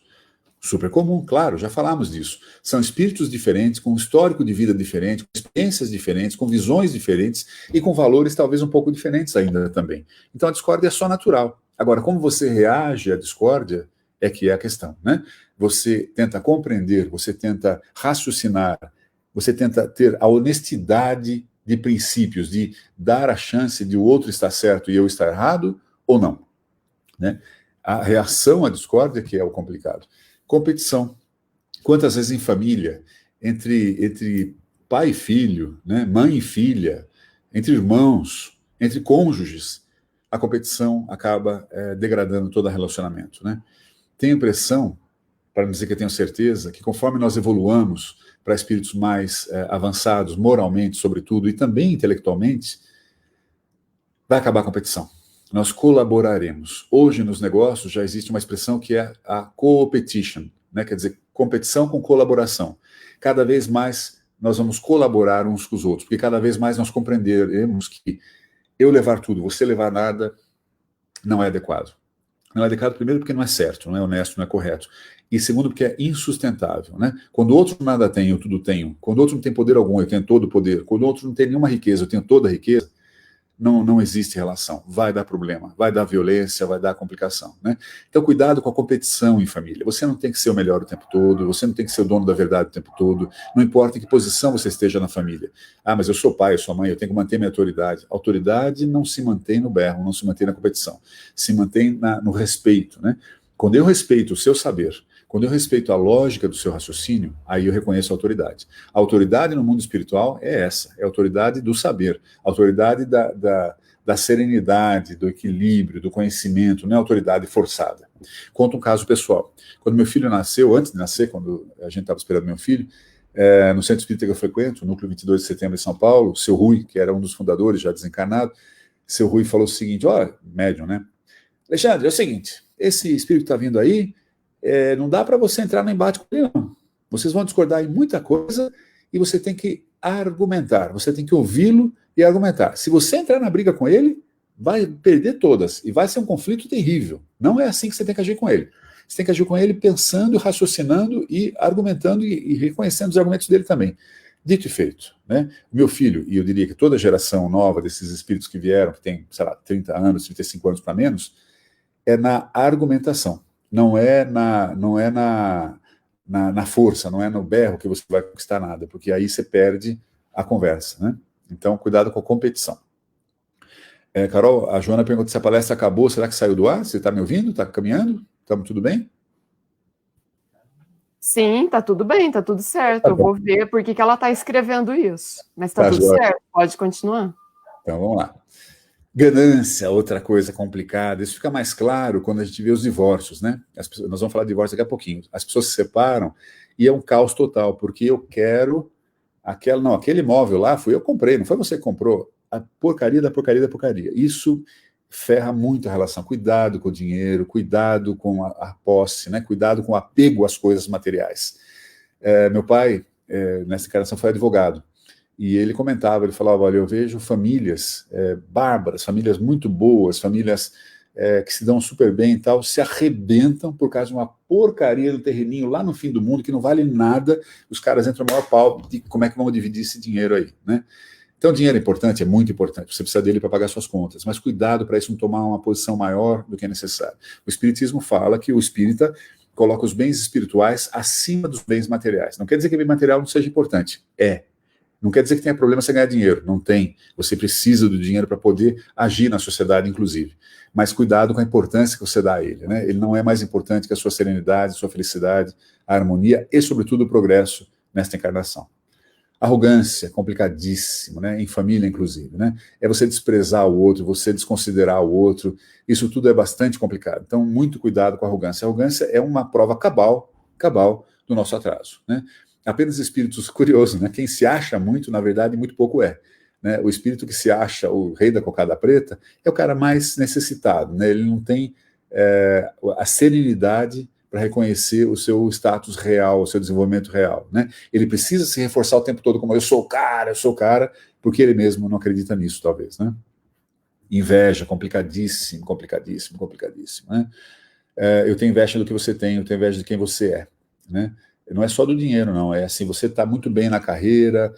Super comum, claro, já falamos disso. São espíritos diferentes, com um histórico de vida diferente, com experiências diferentes, com visões diferentes e com valores talvez um pouco diferentes ainda também. Então a discórdia é só natural. Agora, como você reage à discórdia é que é a questão, né? Você tenta compreender, você tenta raciocinar, você tenta ter a honestidade de princípios, de dar a chance de o outro estar certo e eu estar errado, ou não, né? A reação à discórdia que é o complicado. Competição. Quantas vezes em família, entre pai e filho, né, mãe e filha, entre irmãos, entre cônjuges, a competição acaba degradando todo o relacionamento, né? Tenho a impressão, para não dizer que eu tenho certeza, que conforme nós evoluamos para espíritos mais avançados, moralmente, sobretudo, e também intelectualmente, vai acabar a competição. Nós colaboraremos. Hoje, nos negócios, já existe uma expressão que é a co-opetition, né? Quer dizer, competição com colaboração. Cada vez mais nós vamos colaborar uns com os outros, porque cada vez mais nós compreenderemos que eu levar tudo, você levar nada, não é adequado. Não é adequado, primeiro, porque não é certo, não é honesto, não é correto. E segundo, porque é insustentável, né? Quando o outro nada tem, eu tudo tenho. Quando o outro não tem poder algum, eu tenho todo o poder. Quando o outro não tem nenhuma riqueza, eu tenho toda a riqueza. Não existe relação, vai dar problema, vai dar violência, vai dar complicação, né? Então, cuidado com a competição em família. Você não tem que ser o melhor o tempo todo, você não tem que ser o dono da verdade o tempo todo, não importa em que posição você esteja na família. Ah, mas eu sou pai, eu sou mãe, eu tenho que manter minha autoridade. A autoridade não se mantém no berro, não se mantém na competição, se mantém no respeito, né? Quando eu respeito o seu saber, quando eu respeito a lógica do seu raciocínio, aí eu reconheço a autoridade. A autoridade no mundo espiritual é essa, é a autoridade do saber, a autoridade da serenidade, do equilíbrio, do conhecimento, não é autoridade forçada. Conto um caso pessoal. Quando meu filho nasceu, antes de nascer, quando a gente estava esperando meu filho, no Centro Espírita que eu frequento, o Núcleo 22 de Setembro em São Paulo, o seu Rui, que era um dos fundadores, já desencarnado, seu Rui falou o seguinte, médium, né? Alexandre, é o seguinte, esse espírito que está vindo aí, não dá para você entrar no embate com ele, não. Vocês vão discordar em muita coisa e você tem que argumentar, você tem que ouvi-lo e argumentar. Se você entrar na briga com ele, vai perder todas e vai ser um conflito terrível. Não é assim que você tem que agir com ele. Você tem que agir com ele pensando, raciocinando e argumentando e reconhecendo os argumentos dele também. Dito e feito, né? O meu filho, e eu diria que toda a geração nova desses espíritos que vieram, que tem, sei lá, 30 anos, 35 anos para menos, é na argumentação. Não é na força, não é no berro que você vai conquistar nada, porque aí você perde a conversa, né? Então, cuidado com a competição. Carol, a Joana pergunta se a palestra acabou, será que saiu do ar? Você está me ouvindo? Está caminhando? Estamos tudo bem? Sim, tá tudo bem, tá tudo certo. Tá eu bom. Vou ver por que ela tá escrevendo isso. Mas tá Tá tudo joia. certo, pode continuar. Então, vamos lá. Ganância, outra coisa complicada. Isso fica mais claro quando a gente vê os divórcios, né? Nós vamos falar de divórcio daqui a pouquinho. As pessoas se separam e é um caos total, porque eu quero aquele imóvel lá, fui eu que comprei, não foi você que comprou. A porcaria da porcaria da porcaria. Isso ferra muito a relação. Cuidado com o dinheiro, cuidado com a posse, né? Cuidado com o apego às coisas materiais. Meu pai, nessa encarnação, foi advogado. E ele comentava, ele falava, olha, eu vejo famílias bárbaras, famílias muito boas, famílias que se dão super bem e tal, se arrebentam por causa de uma porcaria do terreninho lá no fim do mundo, que não vale nada, os caras entram no maior pau de como é que vamos dividir esse dinheiro aí, né? Então, dinheiro é importante, é muito importante, você precisa dele para pagar suas contas, mas cuidado para isso não tomar uma posição maior do que é necessário. O Espiritismo fala que o espírita coloca os bens espirituais acima dos bens materiais. Não quer dizer que o bem material não seja importante, Não quer dizer que tenha problema você ganhar dinheiro, não tem. Você precisa do dinheiro para poder agir na sociedade, inclusive. Mas cuidado com a importância que você dá a ele, né? Ele não é mais importante que a sua serenidade, a sua felicidade, a harmonia e, sobretudo, o progresso nesta encarnação. Arrogância, complicadíssimo, né? Em família, inclusive, né? É você desprezar o outro, você desconsiderar o outro. Isso tudo é bastante complicado. Então, muito cuidado com a arrogância. A arrogância é uma prova cabal do nosso atraso, né? Apenas espíritos curiosos, né? Quem se acha muito, na verdade, muito pouco é. Né? O espírito que se acha o rei da cocada preta é o cara mais necessitado, né? Ele não tem a serenidade para reconhecer o seu status real, o seu desenvolvimento real, né? Ele precisa se reforçar o tempo todo como eu sou o cara, porque ele mesmo não acredita nisso, talvez, né? Inveja, complicadíssimo, né? Eu tenho inveja do que você tem, eu tenho inveja de quem você é, né? Não é só do dinheiro, não. É assim, você está muito bem na carreira,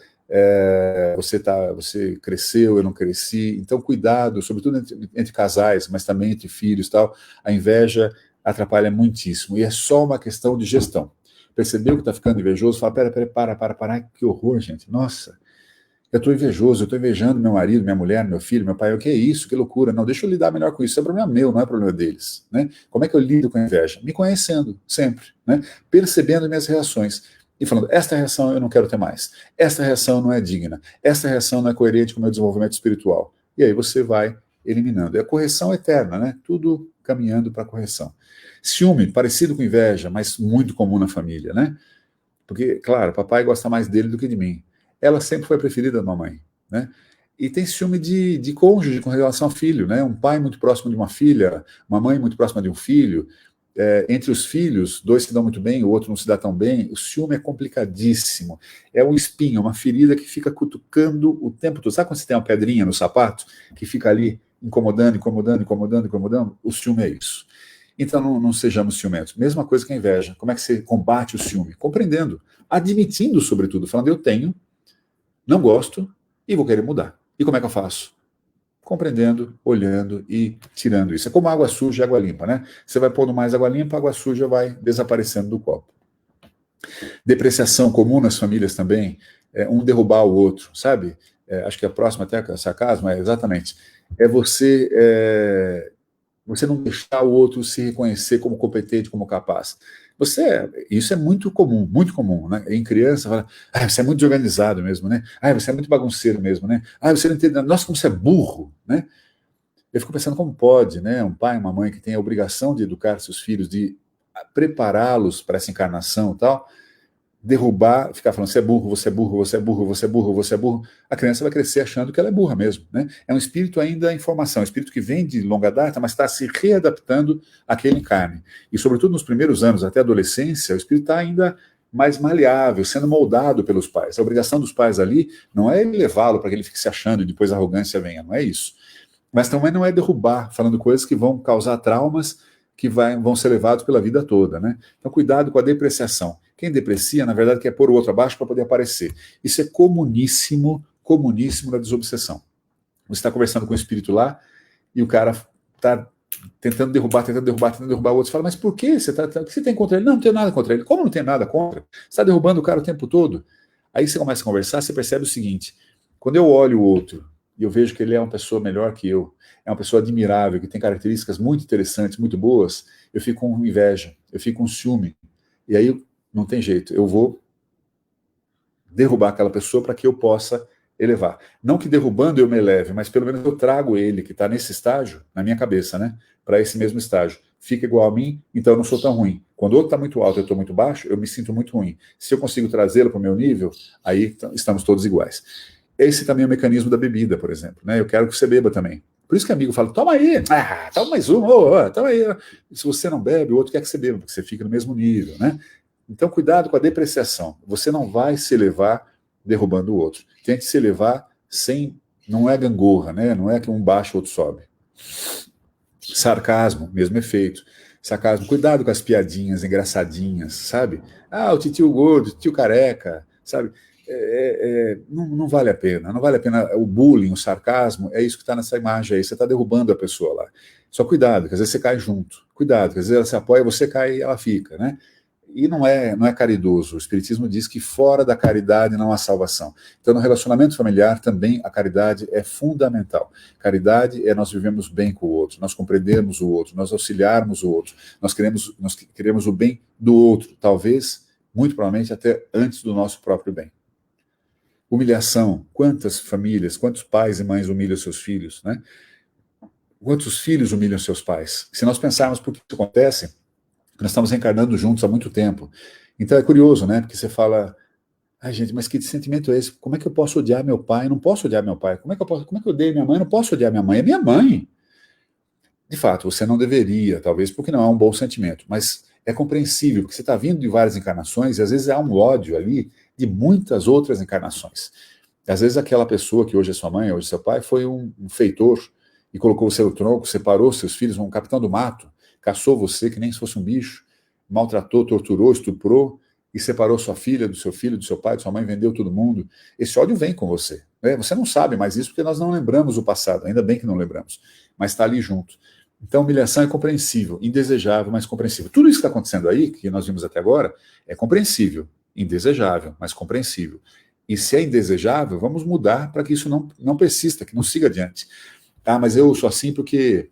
você cresceu, eu não cresci. Então, cuidado, sobretudo entre casais, mas também entre filhos e tal. A inveja atrapalha muitíssimo. E é só uma questão de gestão. Percebeu que está ficando invejoso? Fala, para, que horror, gente. Nossa, eu estou invejoso, eu estou invejando meu marido, minha mulher, meu filho, meu pai. O que é isso? Que loucura. Não, deixa eu lidar melhor com isso. Isso é problema meu, não é problema deles. Né? Como é que eu lido com a inveja? Me conhecendo, sempre. Né? Percebendo minhas reações. E falando, esta reação eu não quero ter mais. Esta reação não é digna. Esta reação não é coerente com o meu desenvolvimento espiritual. E aí você vai eliminando. É a correção eterna, né? Tudo caminhando para a correção. Ciúme, parecido com inveja, mas muito comum na família, né? Porque, claro, papai gosta mais dele do que de mim. Ela sempre foi a preferida da mamãe, né? E tem ciúme de cônjuge com relação ao filho, né? Um pai muito próximo de uma filha, uma mãe muito próxima de um filho. Entre os filhos, dois se dão muito bem, o outro não se dá tão bem. O ciúme é complicadíssimo. É um espinho, uma ferida que fica cutucando o tempo todo. Sabe quando você tem uma pedrinha no sapato que fica ali incomodando? O ciúme é isso. Então não sejamos ciumentos. Mesma coisa que a inveja. Como é que você combate o ciúme? Compreendendo, admitindo, sobretudo, falando, eu tenho, não gosto e vou querer mudar. E como é que eu faço? Compreendendo, olhando e tirando isso. É como água suja e água limpa, né? Você vai pondo mais água limpa, a água suja vai desaparecendo do copo. Depreciação comum nas famílias também, um derrubar o outro, sabe? Acho que a próxima até é sarcasmo, exatamente. Você não deixar o outro se reconhecer como competente, como capaz. Isso é muito comum, né? Em criança, fala, você é muito desorganizado mesmo, né? Você é muito bagunceiro mesmo, né? Você não entende, nossa, como você é burro, né? Eu fico pensando como pode, né? Um pai, uma mãe que tem a obrigação de educar seus filhos, de prepará-los para essa encarnação e tal, derrubar, ficar falando você é burro, você é burro, você é burro, você é burro, você é burro, a criança vai crescer achando que ela é burra mesmo, né? É um espírito ainda em formação, um espírito que vem de longa data, mas está se readaptando àquele encarne. E sobretudo nos primeiros anos, até a adolescência, o espírito está ainda mais maleável, sendo moldado pelos pais. A obrigação dos pais ali não é levá-lo para que ele fique se achando e depois a arrogância venha, não é isso. Mas também não é derrubar, falando coisas que vão causar traumas que vão ser levados pela vida toda, né? Então, cuidado com a depreciação. Quem deprecia, na verdade, quer pôr o outro abaixo para poder aparecer. Isso é comuníssimo da desobsessão. Você está conversando com o espírito lá e o cara está tentando derrubar o outro. Você fala, mas por quê? O que você tem contra ele? Não tenho nada contra ele. Como não tem nada contra? Você está derrubando o cara o tempo todo. Aí você começa a conversar, você percebe o seguinte, quando eu olho o outro e eu vejo que ele é uma pessoa melhor que eu, é uma pessoa admirável, que tem características muito interessantes, muito boas, eu fico com inveja, eu fico com ciúme. E aí não tem jeito, eu vou derrubar aquela pessoa para que eu possa elevar. Não que derrubando eu me eleve, mas pelo menos eu trago ele, que está nesse estágio, na minha cabeça, né, para esse mesmo estágio. Fica igual a mim, então eu não sou tão ruim. Quando o outro está muito alto e eu estou muito baixo, eu me sinto muito ruim. Se eu consigo trazê-lo para o meu nível, aí estamos todos iguais. Esse também é o mecanismo da bebida, por exemplo, né? Eu quero que você beba também. Por isso que amigo fala, toma aí, toma mais uma, toma aí. Se você não bebe, o outro quer que você beba, porque você fica no mesmo nível, né? Então, cuidado com a depreciação. Você não vai se elevar derrubando o outro. Tente se elevar sem... Não é gangorra, né? Não é que um baixa o outro sobe. Sarcasmo, mesmo efeito. Sarcasmo, cuidado com as piadinhas engraçadinhas, sabe? O titio gordo, titio careca, sabe? Não vale a pena. Não vale a pena o bullying, o sarcasmo, é isso que está nessa imagem aí. Você está derrubando a pessoa lá. Só cuidado, que às vezes você cai junto. Cuidado, que às vezes ela se apoia, você cai e ela fica, né? E não é caridoso. O Espiritismo diz que fora da caridade não há salvação. Então, no relacionamento familiar também a caridade é fundamental. Caridade é nós vivemos bem com o outro, nós compreendermos o outro, nós auxiliarmos o outro, nós queremos o bem do outro, talvez, muito provavelmente, até antes do nosso próprio bem. Humilhação. Quantas famílias, quantos pais e mães humilham seus filhos, né? Quantos filhos humilham seus pais? Se nós pensarmos por que isso acontece, nós estamos reencarnando juntos há muito tempo. Então é curioso, né? Porque você fala, gente, mas que sentimento é esse? Como é que eu posso odiar meu pai? Eu não posso odiar meu pai. Como é que eu odeio minha mãe? Eu não posso odiar minha mãe. É minha mãe. De fato, você não deveria, talvez, porque não é um bom sentimento. Mas é compreensível, porque você está vindo de várias encarnações e às vezes há um ódio ali de muitas outras encarnações. Às vezes aquela pessoa que hoje é sua mãe, hoje é seu pai, foi um feitor e colocou você no tronco, separou seus filhos, um capitão do mato, caçou você que nem se fosse um bicho, maltratou, torturou, estuprou e separou sua filha do seu filho, do seu pai, de sua mãe, vendeu todo mundo. Esse ódio vem com você. Né? Você não sabe mais isso porque nós não lembramos o passado, ainda bem que não lembramos, mas está ali junto. Então, humilhação é compreensível, indesejável, mas compreensível. Tudo isso que está acontecendo aí, que nós vimos até agora, é compreensível, indesejável, mas compreensível. E se é indesejável, vamos mudar para que isso não persista, que não siga adiante. Mas eu sou assim porque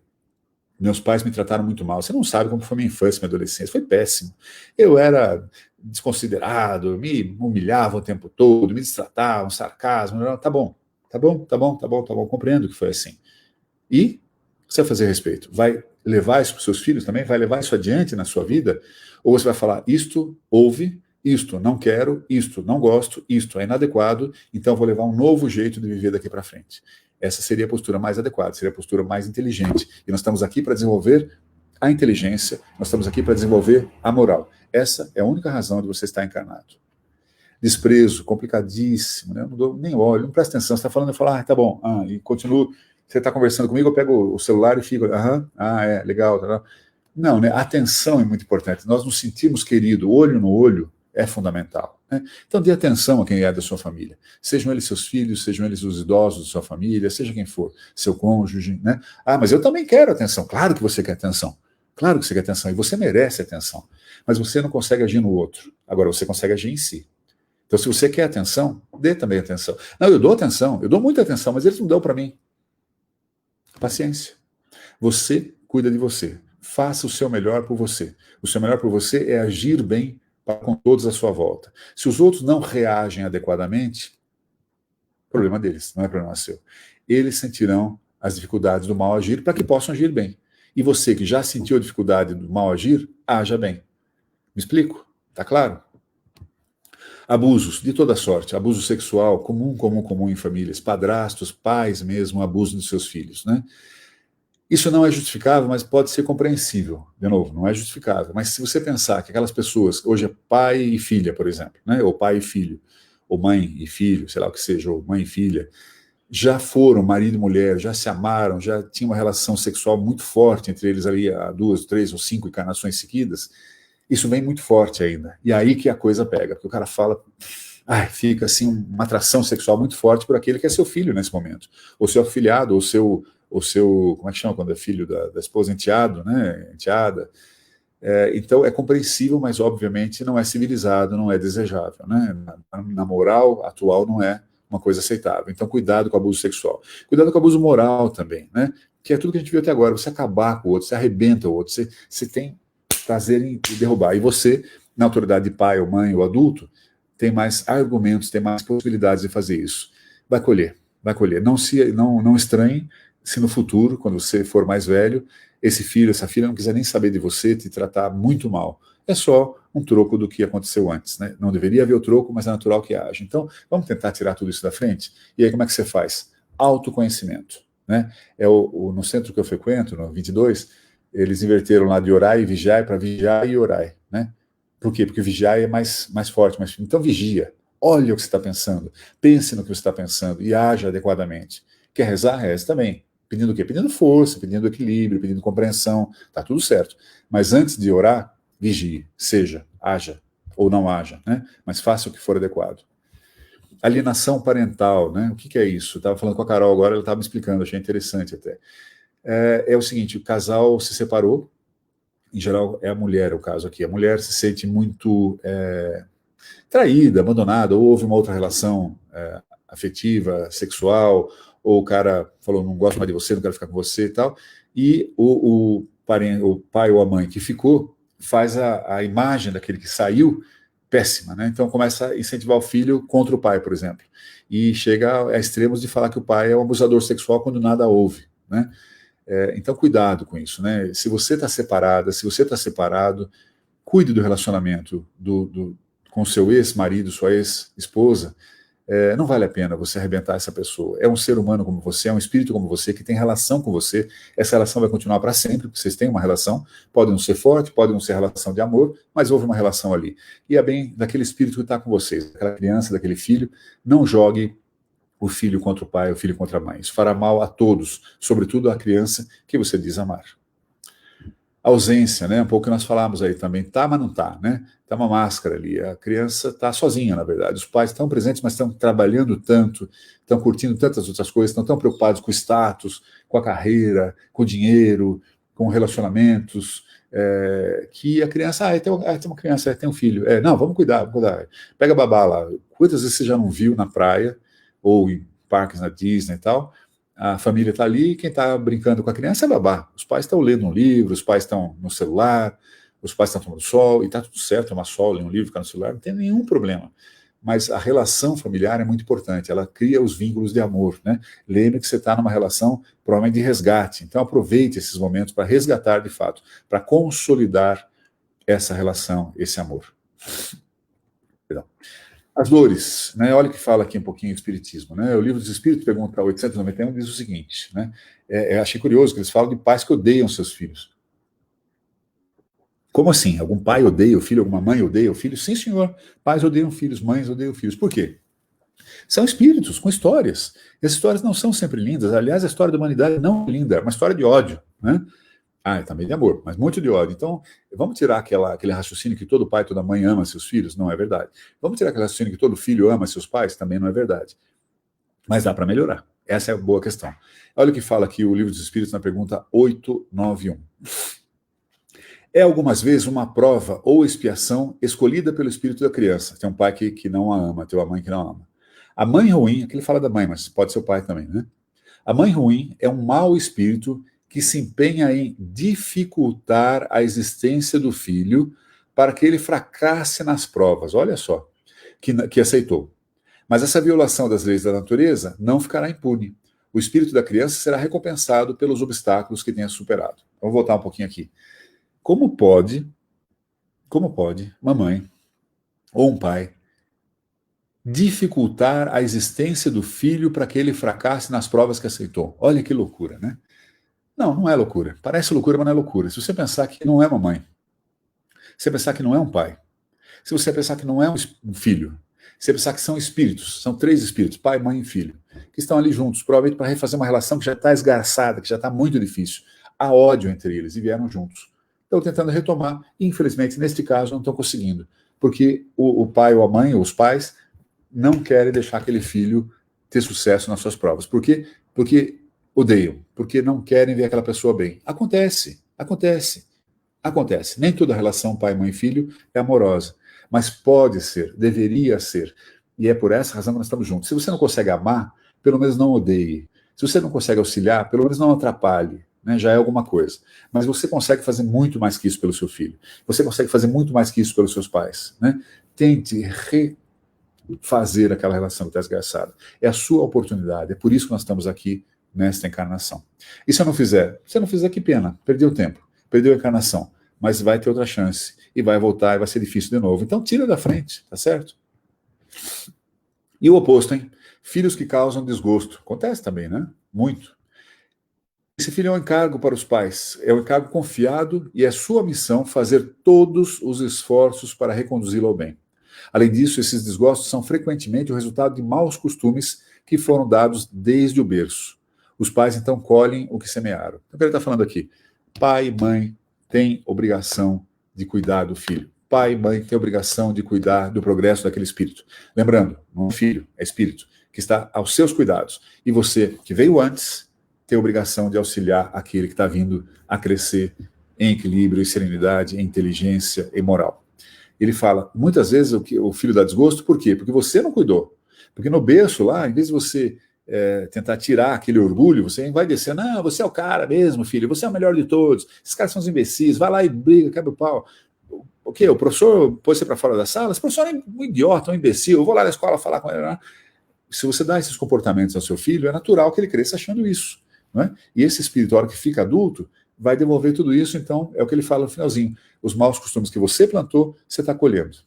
meus pais me trataram muito mal. Você não sabe como foi minha infância, minha adolescência. Foi péssimo. Eu era desconsiderado, me humilhava o tempo todo, me destratava, um sarcasmo. Tá bom. Compreendo que foi assim. E você vai fazer a respeito? Vai levar isso para os seus filhos também? Vai levar isso adiante na sua vida? Ou você vai falar, isto houve, isto não quero, isto não gosto, isto é inadequado, então vou levar um novo jeito de viver daqui para frente. Essa seria a postura mais adequada, seria a postura mais inteligente. E nós estamos aqui para desenvolver a inteligência, nós estamos aqui para desenvolver a moral. Essa é a única razão de você estar encarnado. Desprezo, complicadíssimo, né? Eu não dou nem olho, não presta atenção, você está falando, eu falo, tá bom, e continuo. Você está conversando comigo, eu pego o celular e fico, legal. Tá. Não, né? A atenção é muito importante. Nós nos sentimos queridos, olho no olho é fundamental. Né? Então, dê atenção a quem é da sua família. Sejam eles seus filhos, sejam eles os idosos da sua família, seja quem for, seu cônjuge. Né? Mas eu também quero atenção. Claro que você quer atenção. Claro que você quer atenção. E você merece atenção. Mas você não consegue agir no outro. Agora, você consegue agir em si. Então, se você quer atenção, dê também atenção. Não, eu dou atenção. Eu dou muita atenção, mas eles não dão para mim. Paciência. Você cuida de você. Faça o seu melhor por você. O seu melhor por você é agir bem com todos à sua volta. Se os outros não reagem adequadamente, problema deles, não é problema seu. Eles sentirão as dificuldades do mal agir para que possam agir bem. E você que já sentiu a dificuldade do mal agir, haja bem. Me explico? Tá claro? Abusos de toda sorte, abuso sexual, comum em famílias, padrastos, pais mesmo, abusam dos seus filhos, né? Isso não é justificável, mas pode ser compreensível. De novo, não é justificável. Mas se você pensar que aquelas pessoas, hoje é pai e filha, por exemplo, né? Ou pai e filho, ou mãe e filho, sei lá o que seja, ou mãe e filha, já foram marido e mulher, já se amaram, já tinham uma relação sexual muito forte entre eles ali há 2, 3 ou 5 encarnações seguidas, isso vem muito forte ainda. E aí que a coisa pega, porque o cara fala, fica assim uma atração sexual muito forte por aquele que é seu filho nesse momento, ou seu afilhado, ou seu, como é que chama quando é filho da esposa, enteado, né, enteada. Então é compreensível, mas obviamente não é civilizado, não é desejável, né? Na moral atual não é uma coisa aceitável. Então cuidado com o abuso sexual. Cuidado com o abuso moral também, né? Que é tudo que a gente viu até agora, você acabar com o outro, você arrebenta o outro, você tem prazer em derrubar. E você, na autoridade de pai ou mãe ou adulto, tem mais argumentos, tem mais possibilidades de fazer isso. Vai colher, vai colher. Não estranhe se no futuro, quando você for mais velho, esse filho, essa filha não quiser nem saber de você, te tratar muito mal. É só um troco do que aconteceu antes, né? Não deveria haver o troco, mas é natural que haja. Então, vamos tentar tirar tudo isso da frente? E aí, como é que você faz? Autoconhecimento, né? No centro que eu frequento, no 22, eles inverteram lá de orai e vigiai para vigiar e orai, né? Por quê? Porque vigiar é mais forte, mais firme. Então, vigia. Olha o que você está pensando. Pense no que você está pensando e haja adequadamente. Quer rezar? Reze também. Pedindo o quê? Pedindo força, pedindo equilíbrio, pedindo compreensão, tá tudo certo. Mas antes de orar, vigie, haja, ou não haja, né? Mas faça o que for adequado. Alienação parental, né? O que é isso? Eu estava falando com a Carol agora, ela estava me explicando, achei interessante até. É o seguinte, o casal se separou, em geral é a mulher o caso aqui, a mulher se sente muito traída, abandonada, ou houve uma outra relação afetiva, sexual, ou o cara falou, não gosto mais de você, não quero ficar com você e tal, e o pai ou a mãe que ficou faz a imagem daquele que saiu péssima, né? Então começa a incentivar o filho contra o pai, por exemplo, e chega a extremos de falar que o pai é um abusador sexual quando nada houve, né? Então cuidado com isso, né? Se você está separada, se você está separado, cuide do relacionamento com seu ex-marido, sua ex-esposa. Não vale a pena você arrebentar essa pessoa. É um ser humano como você, é um espírito como você, que tem relação com você. Essa relação vai continuar para sempre, porque vocês têm uma relação. Pode não ser forte, pode não ser relação de amor, mas houve uma relação ali. E é bem daquele espírito que está com vocês, daquela criança, daquele filho. Não jogue o filho contra o pai, o filho contra a mãe. Isso fará mal a todos, sobretudo à criança que você diz amar. Ausência, né? Um pouco que nós falamos aí também. Tá, mas não tá, né? Tá uma máscara ali. A criança tá sozinha, na verdade. Os pais estão presentes, mas estão trabalhando tanto, estão curtindo tantas outras coisas, estão tão preocupados com o status, com a carreira, com o dinheiro, com relacionamentos, que a criança, tem uma criança, tem um filho. Não, vamos cuidar. Pega a babá lá. Quantas vezes você já não viu na praia, ou em parques na Disney e tal, a família está ali e quem está brincando com a criança é babá. Os pais estão lendo um livro, os pais estão no celular, os pais estão tomando sol, e está tudo certo, tomar sol, ler um livro, ficar no celular, não tem nenhum problema. Mas a relação familiar é muito importante, ela cria os vínculos de amor, né? Lembre que você está numa relação provavelmente de resgate, então aproveite esses momentos para resgatar de fato, para consolidar essa relação, esse amor. Perdão. As dores, né? Olha o que fala aqui um pouquinho o Espiritismo, né? O Livro dos Espíritos, pergunta 891, diz o seguinte, né? Achei curioso que eles falam de pais que odeiam seus filhos. Como assim? Algum pai odeia o filho, alguma mãe odeia o filho? Sim, senhor. Pais odeiam filhos, mães odeiam filhos. Por quê? São espíritos com histórias. E as histórias não são sempre lindas. Aliás, a história da humanidade não é linda, é uma história de ódio, né? Também de amor, mas muito de ódio. Então, vamos tirar aquele raciocínio que todo pai e toda mãe ama seus filhos? Não é verdade. Vamos tirar aquele raciocínio que todo filho ama seus pais? Também não é verdade. Mas dá para melhorar. Essa é a boa questão. Olha o que fala aqui o Livro dos Espíritos na pergunta 891. É algumas vezes uma prova ou expiação escolhida pelo espírito da criança. Tem um pai que não a ama, tem uma mãe que não a ama. A mãe ruim, aqui ele fala da mãe, mas pode ser o pai também, né? A mãe ruim é um mau espírito que se empenha em dificultar a existência do filho para que ele fracasse nas provas. Olha só, que aceitou. Mas essa violação das leis da natureza não ficará impune. O espírito da criança será recompensado pelos obstáculos que tenha superado. Vamos voltar um pouquinho aqui. Como pode uma mãe ou um pai dificultar a existência do filho para que ele fracasse nas provas que aceitou. Olha que loucura, né? Não, não é loucura. Parece loucura, mas não é loucura. Se você pensar que não é uma mãe, se você pensar que não é um pai, se você pensar que não é um filho, se você pensar que são espíritos, são 3 espíritos, pai, mãe e filho, que estão ali juntos, provavelmente para refazer uma relação que já está esgarçada, que já está muito difícil. Há ódio entre eles e vieram juntos. Estão tentando retomar e, infelizmente, neste caso, não estão conseguindo. Porque o pai ou a mãe, ou os pais, não querem deixar aquele filho ter sucesso nas suas provas. Por quê? Porque odeiam, porque não querem ver aquela pessoa bem. Acontece. Nem toda relação pai, mãe e filho é amorosa, mas pode ser, deveria ser. E é por essa razão que nós estamos juntos. Se você não consegue amar, pelo menos não odeie. Se você não consegue auxiliar, pelo menos não atrapalhe. Né, já é alguma coisa. Mas você consegue fazer muito mais que isso pelo seu filho. Você consegue fazer muito mais que isso pelos seus pais. Né? Tente refazer aquela relação que está esgarçada. É a sua oportunidade. É por isso que nós estamos aqui nesta encarnação. E se eu não fizer? Se eu não fizer, que pena. Perdeu tempo. Perdeu a encarnação. Mas vai ter outra chance. E vai voltar e vai ser difícil de novo. Então tira da frente. Tá certo? E o oposto, hein? Filhos que causam desgosto. Acontece também, né? Muito. Esse filho é um encargo para os pais, é um encargo confiado e é sua missão fazer todos os esforços para reconduzi-lo ao bem. Além disso, esses desgostos são frequentemente o resultado de maus costumes que foram dados desde o berço. Os pais, então, colhem o que semearam. Então, o que ele está falando aqui? Pai e mãe têm obrigação de cuidar do filho. Pai e mãe têm obrigação de cuidar do progresso daquele espírito. Lembrando, não é filho, é espírito, que está aos seus cuidados. E você, que veio antes, tem a obrigação de auxiliar aquele que está vindo a crescer em equilíbrio, em serenidade, em inteligência e moral. Ele fala, muitas vezes o filho dá desgosto, por quê? Porque você não cuidou. Porque no berço lá, em vez de você tentar tirar aquele orgulho, você vai descer, não, você é o cara mesmo, filho, você é o melhor de todos, esses caras são os imbecis, vai lá e briga, quebra o pau. O quê? O professor pôs você para fora da sala? Esse professor é um idiota, um imbecil, eu vou lá na escola falar com ele. Não. Se você dá esses comportamentos ao seu filho, é natural que ele cresça achando isso. Não é? E esse espírito, a hora que fica adulto, vai devolver tudo isso, então é o que ele fala no finalzinho. Os maus costumes que você plantou, você está colhendo.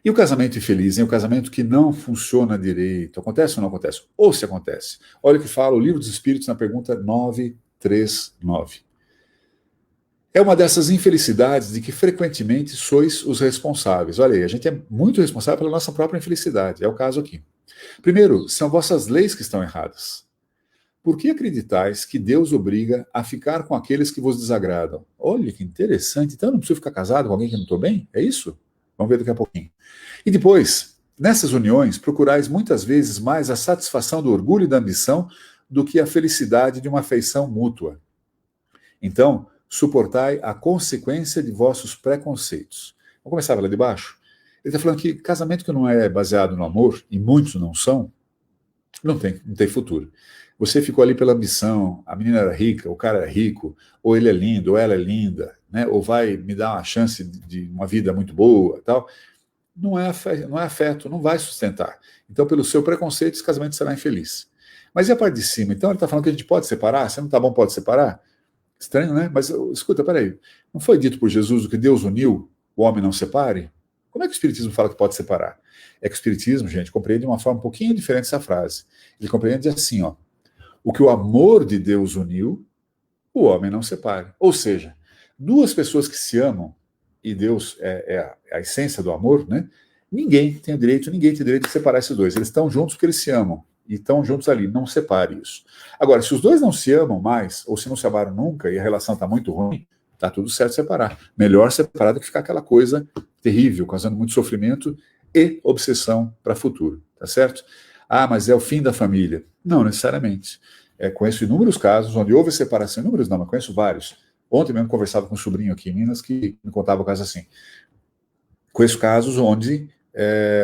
E o casamento infeliz, hein? O casamento que não funciona direito, acontece ou não acontece? Ou se acontece. Olha o que fala o Livro dos Espíritos na pergunta 939. É uma dessas infelicidades de que frequentemente sois os responsáveis. Olha aí, a gente é muito responsável pela nossa própria infelicidade, é o caso aqui. Primeiro, são vossas leis que estão erradas. Por que acreditais que Deus obriga a ficar com aqueles que vos desagradam? Olha que interessante. Então eu não preciso ficar casado com alguém que não estou bem? É isso? Vamos ver daqui a pouquinho. E depois, nessas uniões, procurais muitas vezes mais a satisfação do orgulho e da ambição do que a felicidade de uma afeição mútua. Então, suportai a consequência de vossos preconceitos. Vamos começar lá de baixo? Ele está falando que casamento que não é baseado no amor, e muitos não são, não tem futuro. Você ficou ali pela ambição, a menina era rica, o cara é rico, ou ele é lindo, ou ela é linda, né? Ou vai me dar uma chance de uma vida muito boa, tal. Não é afeto, não vai sustentar. Então, pelo seu preconceito, esse casamento será infeliz. Mas e a parte de cima? Então, ele está falando que a gente pode separar? Se não está bom, pode separar? Estranho, né? Mas escuta, peraí. Não foi dito por Jesus o que Deus uniu, o homem não separe? Como é que o Espiritismo fala que pode separar? É que o Espiritismo, gente, compreende de uma forma um pouquinho diferente essa frase. Ele compreende assim, ó. O que o amor de Deus uniu, o homem não separe. Ou seja, duas pessoas que se amam, e Deus é a essência do amor, né? Ninguém tem direito de separar esses dois. Eles estão juntos porque eles se amam. E estão juntos ali, não separe isso. Agora, se os dois não se amam mais, ou se não se amaram nunca, e a relação está muito ruim, está tudo certo separar. Melhor separar do que ficar aquela coisa terrível, causando muito sofrimento e obsessão para o futuro, tá certo? Ah, mas é o fim da família. Não necessariamente. Conheço inúmeros casos onde houve separação, inúmeros não, mas conheço vários. Ontem mesmo conversava com um sobrinho aqui em Minas que me contava o caso assim. Conheço casos onde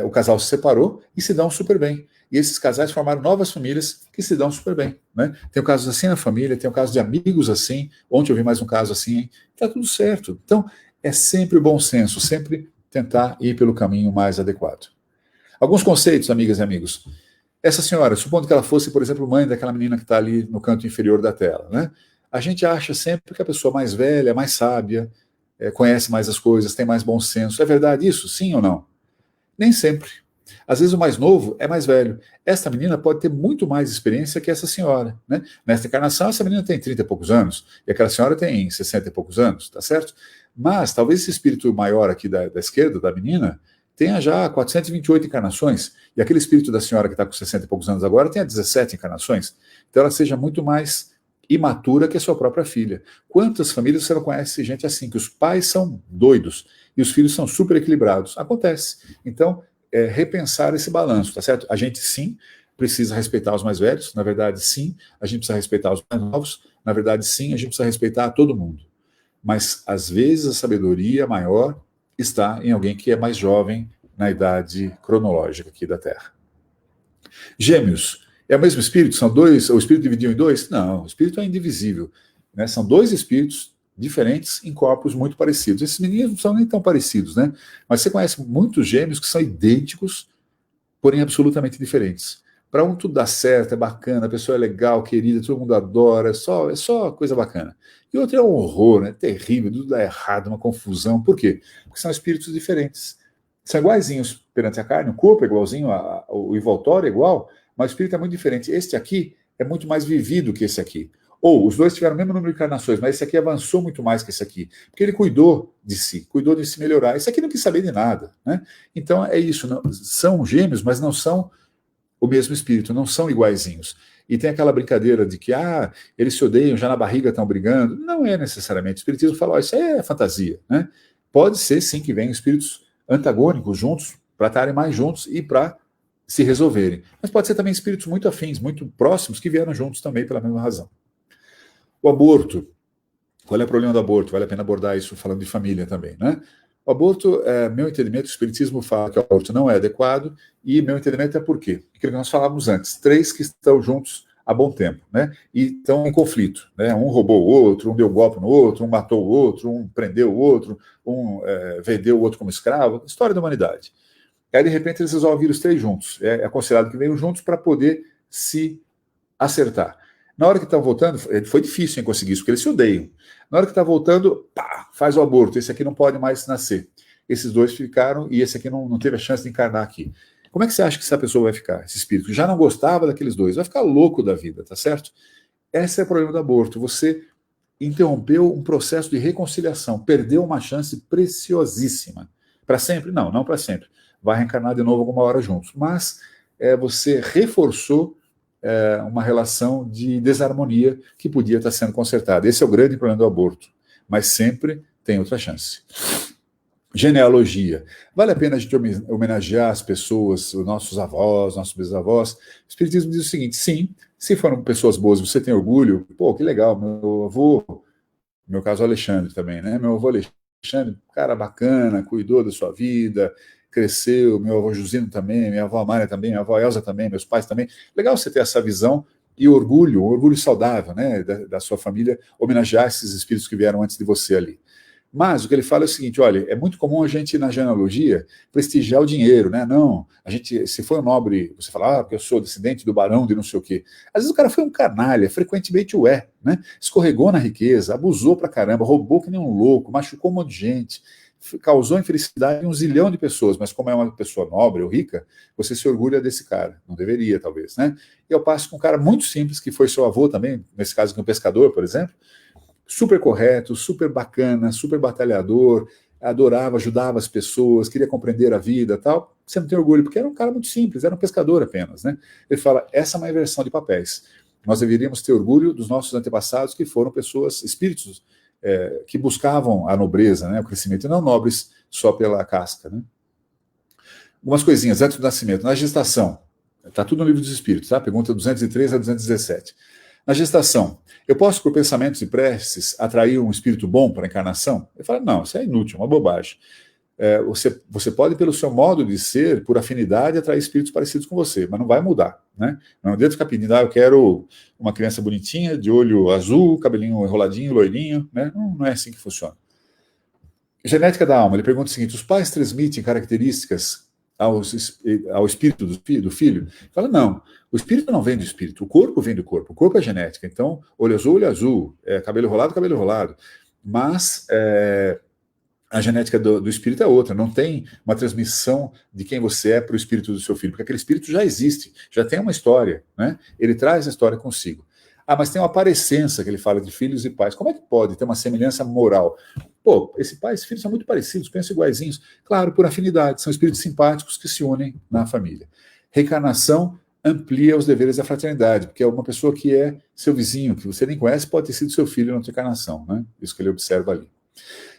o casal se separou e se dão super bem. E esses casais formaram novas famílias que se dão super bem. Né? Tem casos assim na família, tem casos de amigos assim. Ontem eu vi mais um caso assim. Está tudo certo. Então, é sempre o bom senso, sempre tentar ir pelo caminho mais adequado. Alguns conceitos, amigas e amigos. Essa senhora, supondo que ela fosse, por exemplo, mãe daquela menina que está ali no canto inferior da tela, né? A gente acha sempre que a pessoa mais velha, mais sábia, conhece mais as coisas, tem mais bom senso. É verdade isso? Sim ou não? Nem sempre. Às vezes o mais novo é mais velho. Esta menina pode ter muito mais experiência que essa senhora, né? Nesta encarnação, essa menina tem 30 e poucos anos, e aquela senhora tem 60 e poucos anos, tá certo? Mas talvez esse espírito maior aqui da esquerda, da menina, tenha já 428 encarnações, e aquele espírito da senhora que está com 60 e poucos anos agora tenha 17 encarnações. Então ela seja muito mais imatura que a sua própria filha. Quantas famílias você não conhece gente assim, que os pais são doidos e os filhos são super equilibrados? Acontece. Então, repensar esse balanço, tá certo? A gente, sim, precisa respeitar os mais velhos, na verdade, sim, a gente precisa respeitar os mais novos, na verdade, sim, a gente precisa respeitar todo mundo. Mas, às vezes, a sabedoria maior está em alguém que é mais jovem na idade cronológica aqui da Terra. Gêmeos, é o mesmo espírito? São dois? O espírito dividiu em dois? Não, o espírito é indivisível, né? São dois espíritos diferentes em corpos muito parecidos. Esses meninos não são nem tão parecidos, né? Mas você conhece muitos gêmeos que são idênticos, porém absolutamente diferentes. Para um tudo dá certo, é bacana, a pessoa é legal, querida, todo mundo adora, é só coisa bacana. E outro é um horror, né? Terrível, tudo dá errado, uma confusão. Por quê? Porque são espíritos diferentes. São iguaizinhos perante a carne, o corpo é igualzinho, o envoltório é igual, mas o espírito é muito diferente. Este aqui é muito mais vivido que esse aqui. Ou os dois tiveram o mesmo número de encarnações, mas esse aqui avançou muito mais que esse aqui, porque ele cuidou de se melhorar. Esse aqui não quis saber de nada, né? Então é isso, não, são gêmeos, mas não são o mesmo espírito, não são iguaizinhos. E tem aquela brincadeira de que, eles se odeiam, já na barriga estão brigando. Não é necessariamente. O espiritismo fala, isso é fantasia, né? Pode ser, sim, que venham espíritos antagônicos juntos, para estarem mais juntos e para se resolverem. Mas pode ser também espíritos muito afins, muito próximos, que vieram juntos também pela mesma razão. O aborto. Qual é o problema do aborto? Vale a pena abordar isso falando de família também, né? O aborto, meu entendimento, o espiritismo fala que o aborto não é adequado, e meu entendimento é por quê? Aquilo que nós falávamos antes, 3 que estão juntos há bom tempo, né? E estão em conflito, né? Um roubou o outro, um deu golpe no outro, um matou o outro, um prendeu o outro, um vendeu o outro como escravo, história da humanidade. Aí, de repente, eles resolvem vir os 3 juntos. É aconselhado que venham juntos para poder se acertar. Na hora que estão voltando, foi difícil em conseguir isso, porque eles se odeiam. Na hora que está voltando, faz o aborto. Esse aqui não pode mais nascer. Esses 2 ficaram e esse aqui não teve a chance de encarnar aqui. Como é que você acha que essa pessoa vai ficar, esse espírito? Que já não gostava daqueles 2, vai ficar louco da vida, tá certo? Esse é o problema do aborto. Você interrompeu um processo de reconciliação, perdeu uma chance preciosíssima. Para sempre? Não para sempre. Vai reencarnar de novo alguma hora juntos. Mas você reforçou uma relação de desarmonia que podia estar sendo consertada. Esse é o grande problema do aborto. Mas sempre tem outra chance. Genealogia. Vale a pena a gente homenagear as pessoas, os nossos avós, nossos bisavós? O Espiritismo diz o seguinte, sim, se foram pessoas boas, você tem orgulho, que legal, meu avô, no meu caso o Alexandre também, né? Meu avô Alexandre, cara bacana, cuidou da sua vida, cresceu, meu avô Jusino também, minha avó Amália também, minha avó Elza também, meus pais também. Legal você ter essa visão e orgulho, um orgulho saudável, né, da sua família, homenagear esses espíritos que vieram antes de você ali. Mas o que ele fala é o seguinte, olha, é muito comum a gente, na genealogia, prestigiar o dinheiro, né? Não, a gente, se foi um nobre, você fala, porque eu sou descendente do barão de não sei o quê. Às vezes o cara foi um canalha, frequentemente né? Escorregou na riqueza, abusou pra caramba, roubou que nem um louco, machucou um monte de gente, causou infelicidade em 1 zilhão de pessoas, mas como é uma pessoa nobre ou rica, você se orgulha desse cara. Não deveria, talvez, né? E eu passo com um cara muito simples, que foi seu avô também, nesse caso aqui um pescador, por exemplo, super correto, super bacana, super batalhador, adorava, ajudava as pessoas, queria compreender a vida e tal. Você não tem orgulho, porque era um cara muito simples, era um pescador apenas, né? Ele fala, essa é uma inversão de papéis. Nós deveríamos ter orgulho dos nossos antepassados, que foram pessoas, espíritos, que buscavam a nobreza, né, o crescimento, e não nobres só pela casca, né? Algumas coisinhas, antes do nascimento, na gestação, está tudo no livro dos espíritos, tá? Pergunta 203 a 217. Na gestação, eu posso, por pensamentos e preces, atrair um espírito bom para a encarnação? Ele fala, não, isso é inútil, uma bobagem. Você pode, pelo seu modo de ser, por afinidade, atrair espíritos parecidos com você, mas não vai mudar, né? Não adianta ficar pedindo, eu quero uma criança bonitinha, de olho azul, cabelinho enroladinho, loirinho, né? Não é assim que funciona. Genética da alma, ele pergunta o seguinte, os pais transmitem características ao espírito do filho? Ele fala, não, o espírito não vem do espírito, o corpo vem do corpo, o corpo é genética, então, olho azul, cabelo enrolado, mas A genética do espírito é outra, não tem uma transmissão de quem você é para o espírito do seu filho, porque aquele espírito já existe, já tem uma história, né? Ele traz a história consigo. Ah, mas tem uma parecença que ele fala de filhos e pais. Como é que pode ter uma semelhança moral? Pô, esse pai e esse filho são muito parecidos, pensam iguaizinhos. Claro, por afinidade, são espíritos simpáticos que se unem na família. Reencarnação amplia os deveres da fraternidade, porque é uma pessoa que é seu vizinho, que você nem conhece, pode ter sido seu filho na outra encarnação, né? Isso que ele observa ali.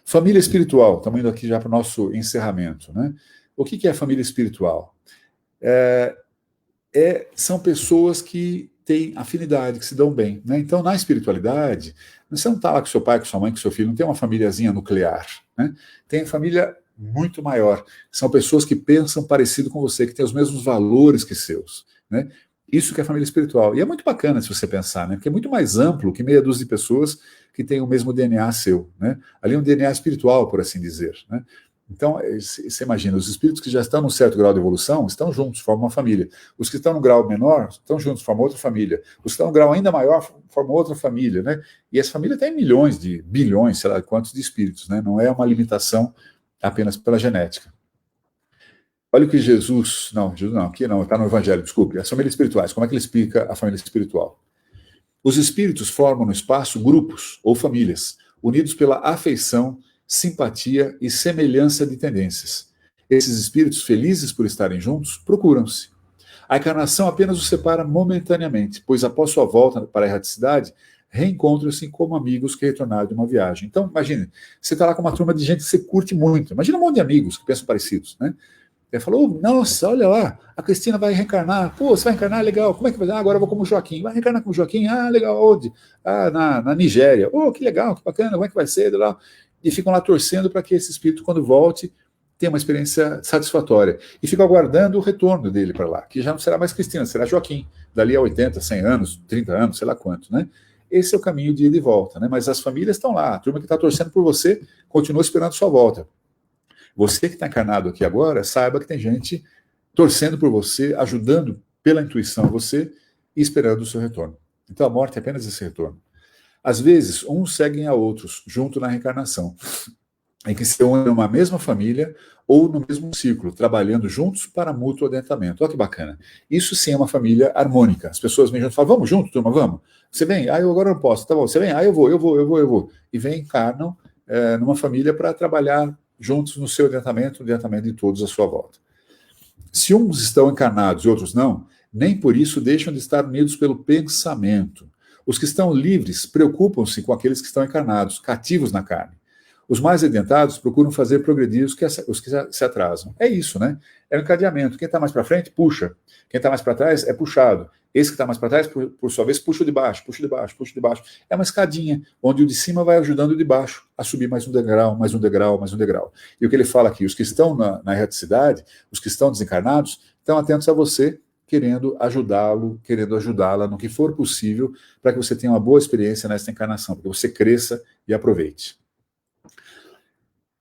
Família espiritual, estamos indo aqui já para o nosso encerramento, né? O que é família espiritual? São pessoas que têm afinidade, que se dão bem, né? Então, na espiritualidade, você não está lá com seu pai, com sua mãe, com seu filho, não tem uma famíliazinha nuclear, né? Tem família muito maior. São pessoas que pensam parecido com você, que têm os mesmos valores que seus, né? Isso que é família espiritual. E é muito bacana se você pensar, né? Porque é muito mais amplo que meia dúzia de pessoas que têm o mesmo DNA seu, né? Ali é um DNA espiritual, por assim dizer, né? Então, você imagina, os espíritos que já estão num certo grau de evolução estão juntos, formam uma família. Os que estão no grau menor estão juntos, formam outra família. Os que estão no grau ainda maior formam outra família, né? E essa família tem milhões de, bilhões, sei lá quantos de espíritos, né? Não é uma limitação apenas pela genética. Olha o que Jesus não, aqui não, está no Evangelho, desculpe. As famílias espirituais, como é que ele explica a família espiritual? Os espíritos formam no espaço grupos ou famílias, unidos pela afeição, simpatia e semelhança de tendências. Esses espíritos, felizes por estarem juntos, procuram-se. A encarnação apenas os separa momentaneamente, pois após sua volta para a erraticidade, reencontram-se como amigos que retornaram de uma viagem. Então, imagine, você está lá com uma turma de gente que você curte muito. Imagina um monte de amigos que pensam parecidos, né? Ele falou, nossa, olha lá, a Cristina vai reencarnar. Pô, você vai reencarnar? Legal. Como é que vai? Ah, agora eu vou como Joaquim. Vai reencarnar como Joaquim? Ah, legal. Onde? Ah, na Nigéria. Oh, que legal, que bacana. Como é que vai ser? E ficam lá torcendo para que esse espírito, quando volte, tenha uma experiência satisfatória. E ficam aguardando o retorno dele para lá, que já não será mais Cristina, será Joaquim. Dali a 80, 100 anos, 30 anos, sei lá quanto, né? Esse é o caminho de ida e volta, né? Mas as famílias estão lá. A turma que está torcendo por você continua esperando sua volta. Você que está encarnado aqui agora, saiba que tem gente torcendo por você, ajudando pela intuição você e esperando o seu retorno. Então a morte é apenas esse retorno. Às vezes, uns seguem a outros, junto na reencarnação, em que se unem numa mesma família ou no mesmo círculo, trabalhando juntos para mútuo adentamento. Olha que bacana. Isso sim é uma família harmônica. As pessoas vêm junto e falam, vamos junto, turma, vamos. Você vem? Ah, eu agora não posso. Tá bom, você vem? Ah, eu vou. E vem, encarnam numa família para trabalhar juntos no seu adentamento, o adentamento de todos à sua volta. Se uns estão encarnados e outros não, nem por isso deixam de estar unidos pelo pensamento. Os que estão livres preocupam-se com aqueles que estão encarnados, cativos na carne. Os mais adiantados procuram fazer progredir os que se atrasam. É isso, né? É um encadeamento. Quem está mais para frente, puxa. Quem está mais para trás é puxado. Esse que está mais para trás, por sua vez, puxa de baixo. É uma escadinha, onde o de cima vai ajudando o de baixo a subir mais um degrau. E o que ele fala aqui, os que estão na erraticidade, os que estão desencarnados, estão atentos a você, querendo ajudá-la no que for possível, para que você tenha uma boa experiência nesta encarnação, para que você cresça e aproveite.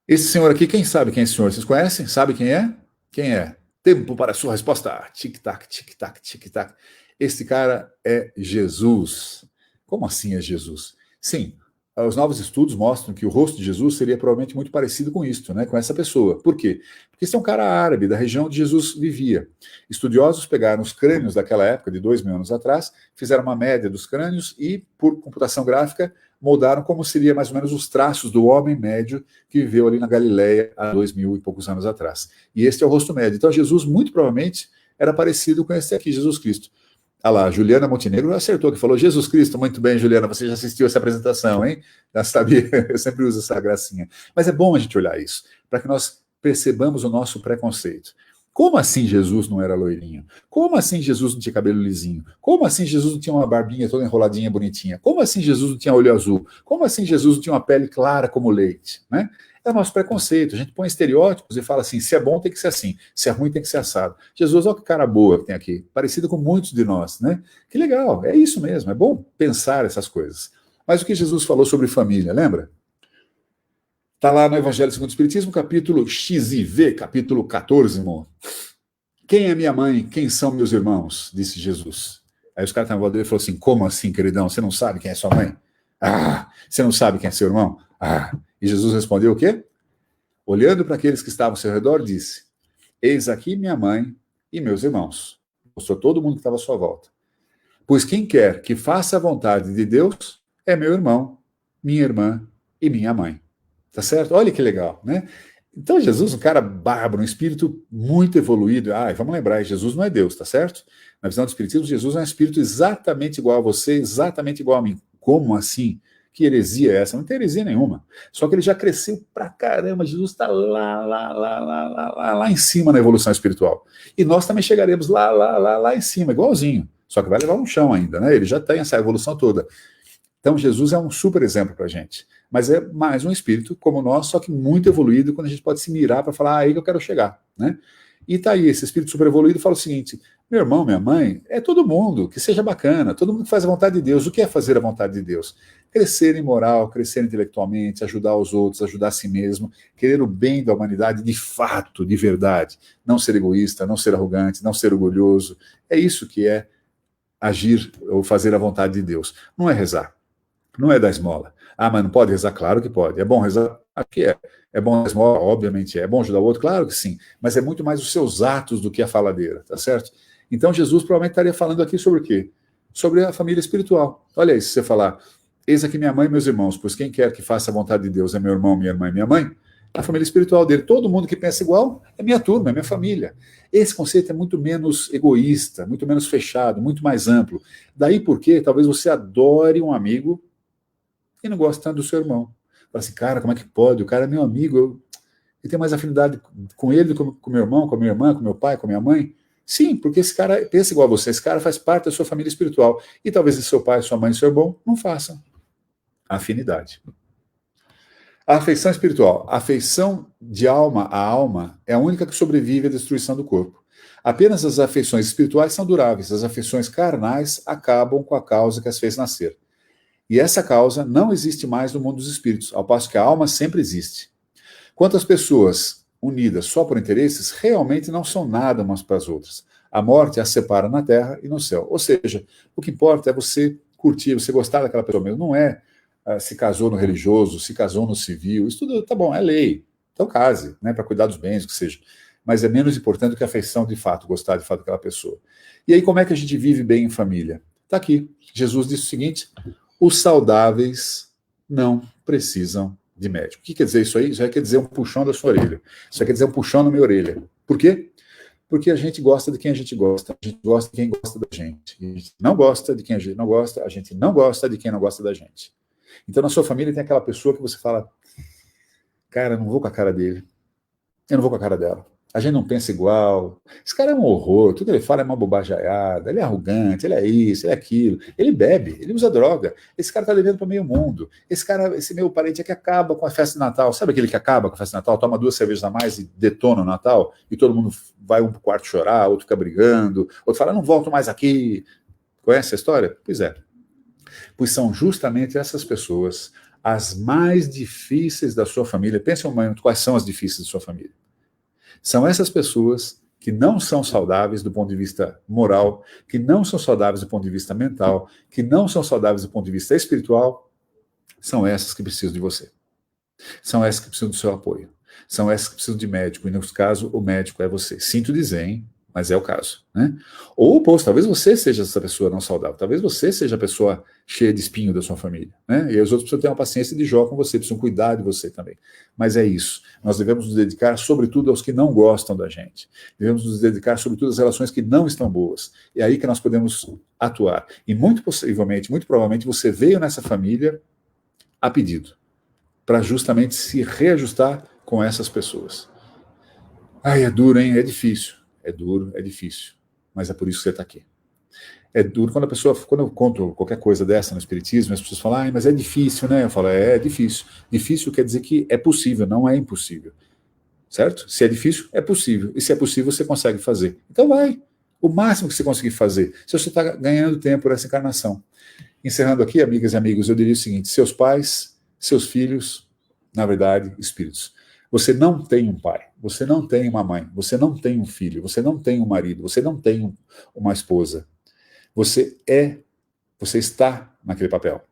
Esse senhor aqui, quem sabe quem é esse senhor? Vocês conhecem? Sabe quem é? Quem é? Tempo para a sua resposta. Tic-tac, tic-tac, tic-tac. Este cara é Jesus. Como assim é Jesus? Sim, os novos estudos mostram que o rosto de Jesus seria provavelmente muito parecido com isto, né? Com essa pessoa. Por quê? Porque esse é um cara árabe, da região onde Jesus vivia. Estudiosos pegaram os crânios daquela época, de 2000 anos atrás, fizeram uma média dos crânios e, por computação gráfica, moldaram como seria mais ou menos os traços do homem médio que viveu ali na Galileia há 2000 e poucos anos atrás. E este é o rosto médio. Então Jesus, muito provavelmente, era parecido com esse aqui, Jesus Cristo. Ah lá, Juliana Montenegro acertou, que falou Jesus Cristo. Muito bem, Juliana, você já assistiu essa apresentação, hein? Já sabia, eu sempre uso essa gracinha. Mas é bom a gente olhar isso, para que nós percebamos o nosso preconceito. Como assim Jesus não era loirinho? Como assim Jesus não tinha cabelo lisinho? Como assim Jesus não tinha uma barbinha toda enroladinha, bonitinha? Como assim Jesus não tinha olho azul? Como assim Jesus não tinha uma pele clara como leite? Né? É o nosso preconceito. A gente põe estereótipos e fala assim, se é bom tem que ser assim, se é ruim tem que ser assado. Jesus, olha que cara boa que tem aqui, parecido com muitos de nós. Né? Que legal, é isso mesmo, é bom pensar essas coisas. Mas o que Jesus falou sobre família, lembra? Está lá no Evangelho segundo o Espiritismo, capítulo XIV, capítulo 14, irmão. Quem é minha mãe? Quem são meus irmãos? Disse Jesus. Aí os caras estavam voltando e falaram assim, como assim, queridão? Você não sabe quem é sua mãe? Ah, você não sabe quem é seu irmão? Ah. E Jesus respondeu o quê? olhando para aqueles que estavam ao seu redor, disse: eis aqui minha mãe e meus irmãos. Mostrou todo mundo que estava à sua volta. Pois quem quer que faça a vontade de Deus é meu irmão, minha irmã e minha mãe. Tá certo? Olha que legal, né? Então Jesus, um cara bárbaro, um espírito muito evoluído. Vamos lembrar, Jesus não é Deus, tá certo? Na visão do espiritismo, Jesus é um espírito exatamente igual a você, exatamente igual a mim. Como assim? Que heresia é essa? Não tem heresia nenhuma. Só que ele já cresceu pra caramba. Jesus está lá em cima na evolução espiritual. E nós também chegaremos lá em cima, igualzinho. Só que vai levar um chão ainda, né? Ele já tem essa evolução toda. Então Jesus é um super exemplo pra gente. Mas é mais um espírito como nós, só que muito evoluído, quando a gente pode se mirar para falar, aí que eu quero chegar, né? E tá aí, esse espírito super evoluído fala o seguinte: meu irmão, minha mãe, é todo mundo, que seja bacana, todo mundo que faz a vontade de Deus. O que é fazer a vontade de Deus? Crescer em moral, crescer intelectualmente, ajudar os outros, ajudar a si mesmo, querer o bem da humanidade de fato, de verdade. Não ser egoísta, não ser arrogante, não ser orgulhoso. É isso que é agir ou fazer a vontade de Deus. Não é rezar, não é dar esmola. Mas não pode rezar? Claro que pode. É bom rezar? Acho que é. É bom dar esmola? Obviamente é. É bom ajudar o outro? Claro que sim. Mas é muito mais os seus atos do que a faladeira, tá certo? Então Jesus provavelmente estaria falando aqui sobre o quê? Sobre a família espiritual. Olha aí, se você falar, eis aqui minha mãe e meus irmãos, pois quem quer que faça a vontade de Deus é meu irmão, minha irmã e minha mãe, a família espiritual dele. Todo mundo que pensa igual é minha turma, é minha família. Esse conceito é muito menos egoísta, muito menos fechado, muito mais amplo. Daí porque talvez você adore um amigo e não gosta tanto do seu irmão. Fala assim, cara, como é que pode? O cara é meu amigo, eu tenho mais afinidade com ele do que com meu irmão, com a minha irmã, com meu pai, com minha mãe. Sim, porque esse cara pensa igual a você, esse cara faz parte da sua família espiritual. E talvez seu pai, sua mãe e seu irmão não façam. Afinidade. A afeição espiritual. A afeição de alma a alma é a única que sobrevive à destruição do corpo. Apenas as afeições espirituais são duráveis. As afeições carnais acabam com a causa que as fez nascer. E essa causa não existe mais no mundo dos espíritos, ao passo que a alma sempre existe. Quantas pessoas unidas só por interesses realmente não são nada umas para as outras. A morte as separa na terra e no céu. Ou seja, o que importa é você curtir, você gostar daquela pessoa mesmo. Não é se casou no religioso, se casou no civil. Isso tudo tá bom, é lei. Então case, né, para cuidar dos bens, o que seja. Mas é menos importante do que a afeição de fato, gostar de fato daquela pessoa. E aí como é que a gente vive bem em família? Está aqui. Jesus disse o seguinte: os saudáveis não precisam de médico. O que quer dizer isso aí? Isso aí quer dizer um puxão da sua orelha. Isso aí quer dizer um puxão na minha orelha. Por quê? Porque a gente gosta de quem a gente gosta. A gente gosta de quem gosta da gente. A gente não gosta de quem a gente não gosta. A gente não gosta de quem não gosta da gente. Então, na sua família tem aquela pessoa que você fala, cara, eu não vou com a cara dele. Eu não vou com a cara dela. A gente não pensa igual. Esse cara é um horror. Tudo que ele fala é uma bobajaiada. Ele é arrogante, ele é isso, ele é aquilo. Ele bebe, ele usa droga. Esse cara tá devendo para meio mundo. Esse meu parente é que acaba com a festa de Natal. Sabe aquele que acaba com a festa de Natal? Toma 2 cervejas a mais e detona o Natal? E todo mundo vai um pro quarto chorar, outro fica brigando, outro fala, não volto mais aqui. Conhece a história? Pois é. Pois são justamente essas pessoas as mais difíceis da sua família. Pense um momento, quais são as difíceis da sua família? São essas pessoas que não são saudáveis do ponto de vista moral, que não são saudáveis do ponto de vista mental, que não são saudáveis do ponto de vista espiritual, são essas que precisam de você. São essas que precisam do seu apoio. São essas que precisam de médico, e no caso, o médico é você. Sinto dizer, hein? Mas é o caso, né? Ou o oposto, talvez você seja essa pessoa não saudável, talvez você seja a pessoa cheia de espinho da sua família, né? E os outros precisam ter uma paciência de Jó com você, precisam cuidar de você também. Mas é isso, nós devemos nos dedicar sobretudo aos que não gostam da gente, devemos nos dedicar sobretudo às relações que não estão boas, é aí que nós podemos atuar. E muito possivelmente, muito provavelmente, você veio nessa família a pedido, para justamente se reajustar com essas pessoas. Ai, é duro, hein? É difícil. É duro, é difícil, mas é por isso que você está aqui. É duro quando eu conto qualquer coisa dessa no espiritismo, as pessoas falam, mas é difícil, né? Eu falo, é difícil. Difícil quer dizer que é possível, não é impossível. Certo? Se é difícil, é possível. E se é possível, você consegue fazer. Então vai. O máximo que você conseguir fazer. Se você está ganhando tempo por essa encarnação. Encerrando aqui, amigas e amigos, eu diria o seguinte: seus pais, seus filhos, na verdade, espíritos. Você não tem um pai, você não tem uma mãe, você não tem um filho, você não tem um marido, você não tem uma esposa. Você está naquele papel.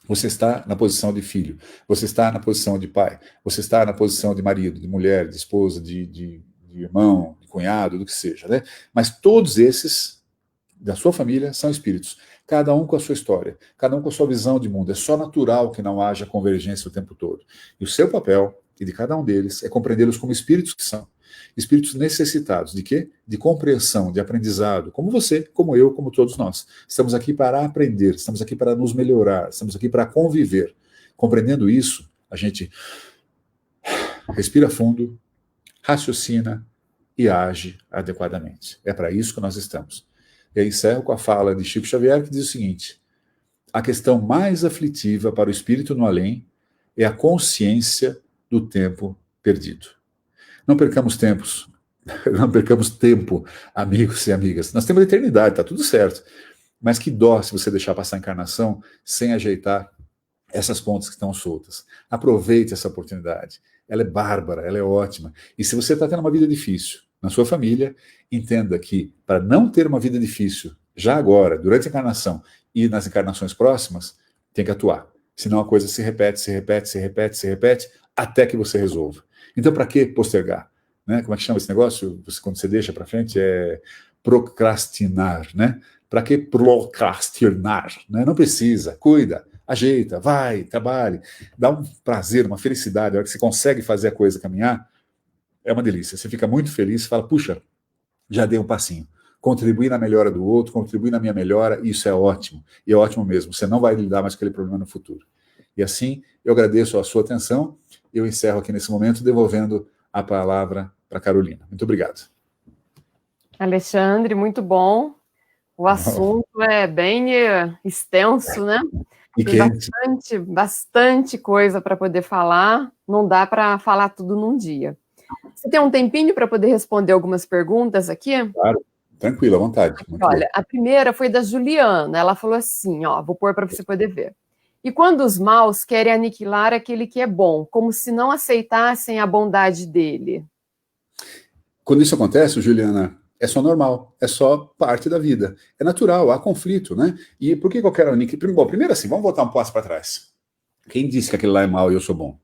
Você está na posição de filho, você está na posição de pai, você está na posição de marido, de mulher, de esposa, de irmão, de cunhado, do que seja, né? Mas todos esses da sua família são espíritos, cada um com a sua história, cada um com a sua visão de mundo. É só natural que não haja convergência o tempo todo. E o seu papel, e de cada um deles, é compreendê-los como espíritos que são. Espíritos necessitados de quê? De compreensão, de aprendizado, como você, como eu, como todos nós. Estamos aqui para aprender, estamos aqui para nos melhorar, estamos aqui para conviver. Compreendendo isso, a gente respira fundo, raciocina e age adequadamente. É para isso que nós estamos. E aí encerro com a fala de Chico Xavier, que diz o seguinte: a questão mais aflitiva para o espírito no além é a consciência do tempo perdido. Não percamos tempos, não percamos tempo, amigos e amigas. Nós temos a eternidade, está tudo certo. Mas que dó se você deixar passar a encarnação sem ajeitar essas pontas que estão soltas. Aproveite essa oportunidade. Ela é bárbara, ela é ótima. E se você está tendo uma vida difícil na sua família, entenda que para não ter uma vida difícil, já agora, durante a encarnação e nas encarnações próximas, tem que atuar. Senão a coisa se repete, se repete, se repete, se repete, até que você resolva. Então, para que postergar? Né? Como é que chama esse negócio? Quando você deixa para frente, é procrastinar. Né? Para que procrastinar? Né? Não precisa, cuida, ajeita, vai, trabalhe, dá um prazer, uma felicidade. A hora que você consegue fazer a coisa caminhar, é uma delícia. Você fica muito feliz, fala, puxa, já dei um passinho. Contribuir na melhora do outro, contribuir na minha melhora, isso é ótimo. E é ótimo mesmo. Você não vai lidar mais com aquele problema no futuro. E assim, eu agradeço a sua atenção. Eu encerro aqui nesse momento, devolvendo a palavra para Carolina. Muito obrigado. Alexandre, muito bom. O assunto é bem extenso, né? E tem bastante coisa para poder falar. Não dá para falar tudo num dia. Você tem um tempinho para poder responder algumas perguntas aqui? Claro, tranquilo, à vontade. Olha, a primeira foi da Juliana. Ela falou assim, ó, vou pôr para você poder ver. E quando os maus querem aniquilar aquele que é bom, como se não aceitassem a bondade dele? Quando isso acontece, Juliana, é só normal, é só parte da vida. É natural, há conflito, né? E por que eu quero aniquilar? Bom, primeiro assim, vamos voltar um passo para trás. Quem disse que aquele lá é mau e eu sou bom?